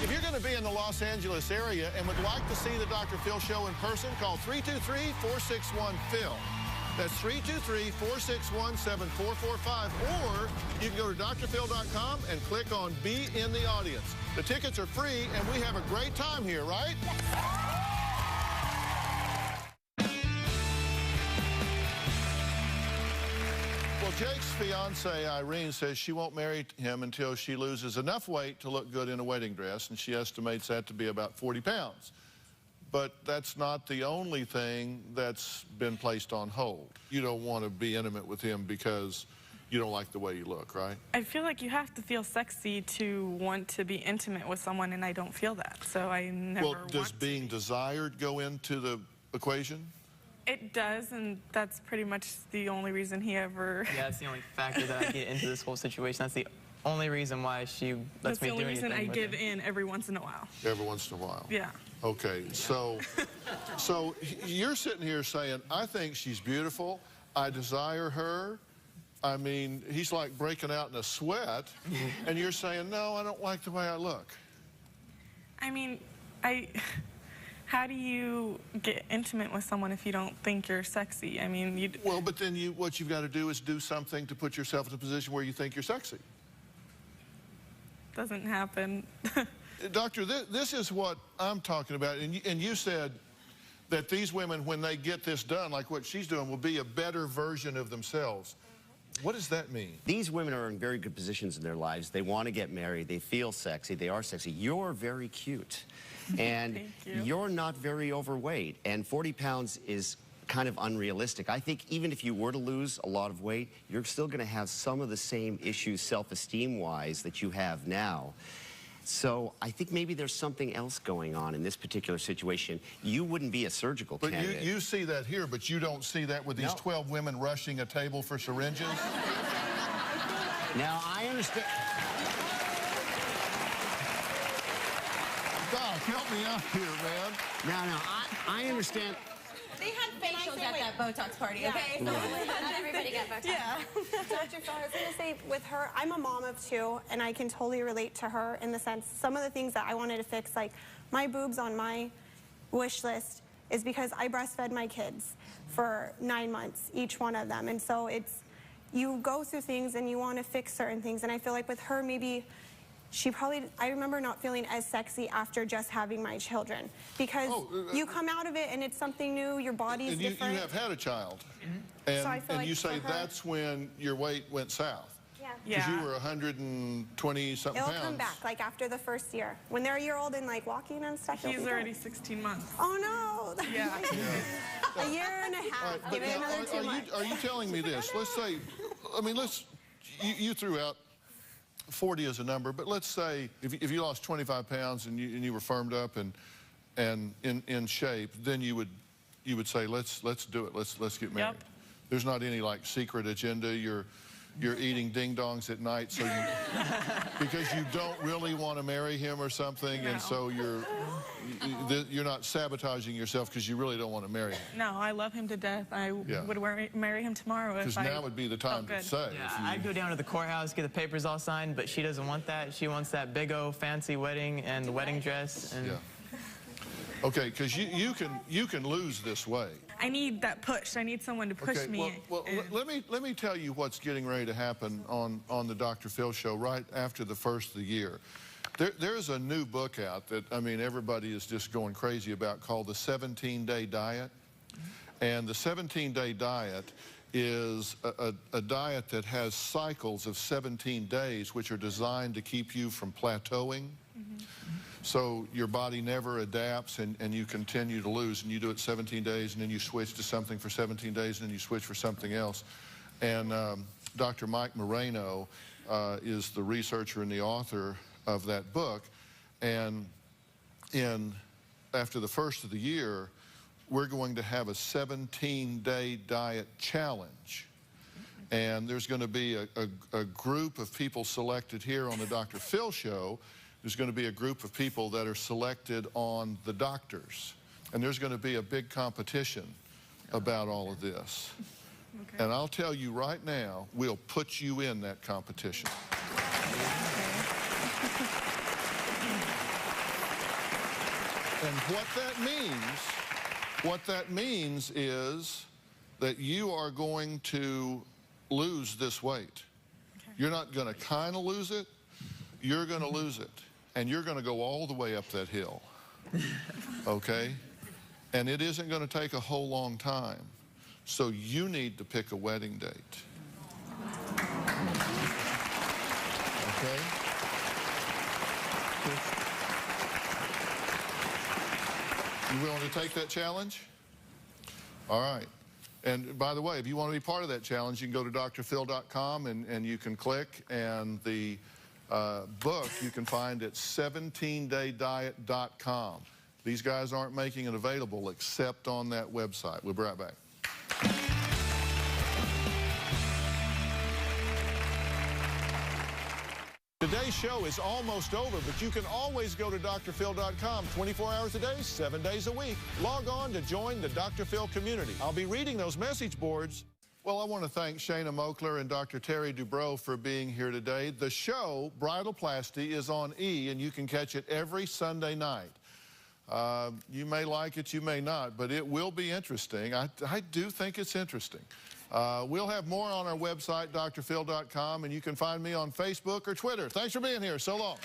If you're going to be in the Los Angeles area and would like to see the Dr. Phil show in person, call 323-461-PHIL. That's 323-461-7445. Or you can go to drphil.com and click on Be in the Audience. The tickets are free, and we have a great time here, right? Well, Jake's fiancée, Irene, says she won't marry him until she loses enough weight to look good in a wedding dress, and she estimates that to be about 40 pounds. But that's not the only thing that's been placed on hold. You don't want to be intimate with him because you don't like the way you look, right? I feel like you have to feel sexy to want to be intimate with someone, and I don't feel that, so I never Well, does being desired go into the equation? It does, and that's pretty much the only reason he ever... Yeah, that's the only factor that I get into this whole situation. That's the only reason why she lets me do anything. That's the only reason I give her. in every once in a while. Every once in a while? Yeah. Okay, so you're sitting here saying, I think she's beautiful, I desire her. I mean, he's like breaking out in a sweat, and you're saying, no, I don't like the way I look. I mean, how do you get intimate with someone if you don't think you're sexy? I mean, Well, but then what you've got to do is do something to put yourself in a position where you think you're sexy. Doesn't happen. Doctor, this is what I'm talking about, and you said that these women, when they get this done, like what she's doing, will be a better version of themselves. What does that mean? These women are in very good positions in their lives. They want to get married. They feel sexy. They are sexy. You're very cute. And you're not very overweight. And 40 pounds is kind of unrealistic. I think even if you were to lose a lot of weight, you're still going to have some of the same issues self-esteem-wise that you have now. So I think maybe there's something else going on in this particular situation. You wouldn't be a surgical candidate. But you see that here, but you don't see that with these 12 women rushing a table for syringes? Now, I understand. Doc, help me out here, man. No, I understand. They had facials at that Botox party, Yeah. okay? So Not everybody got Botox. Yeah. Dr. Phill, I was going to say, with her, I'm a mom of 2, and I can totally relate to her in the sense, some of the things that I wanted to fix, like my boobs on my wish list, is because I breastfed my kids for 9 months, each one of them. And so you go through things and you want to fix certain things. And I feel like with her, maybe I remember not feeling as sexy after just having my children, because you come out of it and it's something new, your body is different. You have had a child, So I feel like you say for her- that's when your weight went south. Yeah. Because you were 120-something pounds. It'll come back, like after the first year. When they're a year old and like walking and stuff. He's already 16 months. Oh no! Yeah. A year and a half. But Give it another 2 months. are you telling me this? Let's say, I mean, you threw out 40 as a number, but let's say if you lost 25 pounds and you were firmed up and in shape, then you would say, let's do it. Let's get married. Yep. There's not any like secret agenda. You're eating ding-dongs at night because you don't really want to marry him or something, and so you're not sabotaging yourself because you really don't want to marry him. No, I love him to death. I would marry him tomorrow if I... Because now would be the time to say. Yeah, I'd go down to the courthouse, get the papers all signed, but she doesn't want that. She wants that big old fancy wedding and the wedding dress. And Okay, because you can lose this weight. I need that push. I need someone to push me. Well, let me tell you what's getting ready to happen on the Dr. Phill show right after the first of the year. There's a new book out that, I mean, everybody is just going crazy about, called the 17-Day Diet. And the 17-Day Diet is a diet that has cycles of 17 days, which are designed to keep you from plateauing. So your body never adapts and you continue to lose, and you do it 17 days and then you switch to something for 17 days and then you switch for something else. And Dr. Mike Moreno is the researcher and the author of that book. And after the first of the year, we're going to have a 17-day diet challenge. And there's going to be a group of people selected here on the Dr. Phill show. There's going to be a group of people that are selected on the doctors. And there's going to be a big competition about all of this. Okay. And I'll tell you right now, we'll put you in that competition. And what that means is that you are going to lose this weight. Okay. You're not going to kind of lose it. You're going to lose it. And you're going to go all the way up that hill, okay? And it isn't going to take a whole long time. So you need to pick a wedding date. Okay? You willing to take that challenge? All right. And by the way, if you want to be part of that challenge, you can go to drphill.com and you can click, and the book you can find at 17daydiet.com. These guys aren't making it available except on that website. We'll be right back. Today's show is almost over, but you can always go to drphill.com 24 hours a day, 7 days a week. Log on to join the Dr. Phil community. I'll be reading those message boards. Well, I want to thank Shana Mokler and Dr. Terry Dubrow for being here today. The show, Bridalplasty, is on E, and you can catch it every Sunday night. You may like it, you may not, but it will be interesting. I do think it's interesting. We'll have more on our website, drphill.com, and you can find me on Facebook or Twitter. Thanks for being here. So long.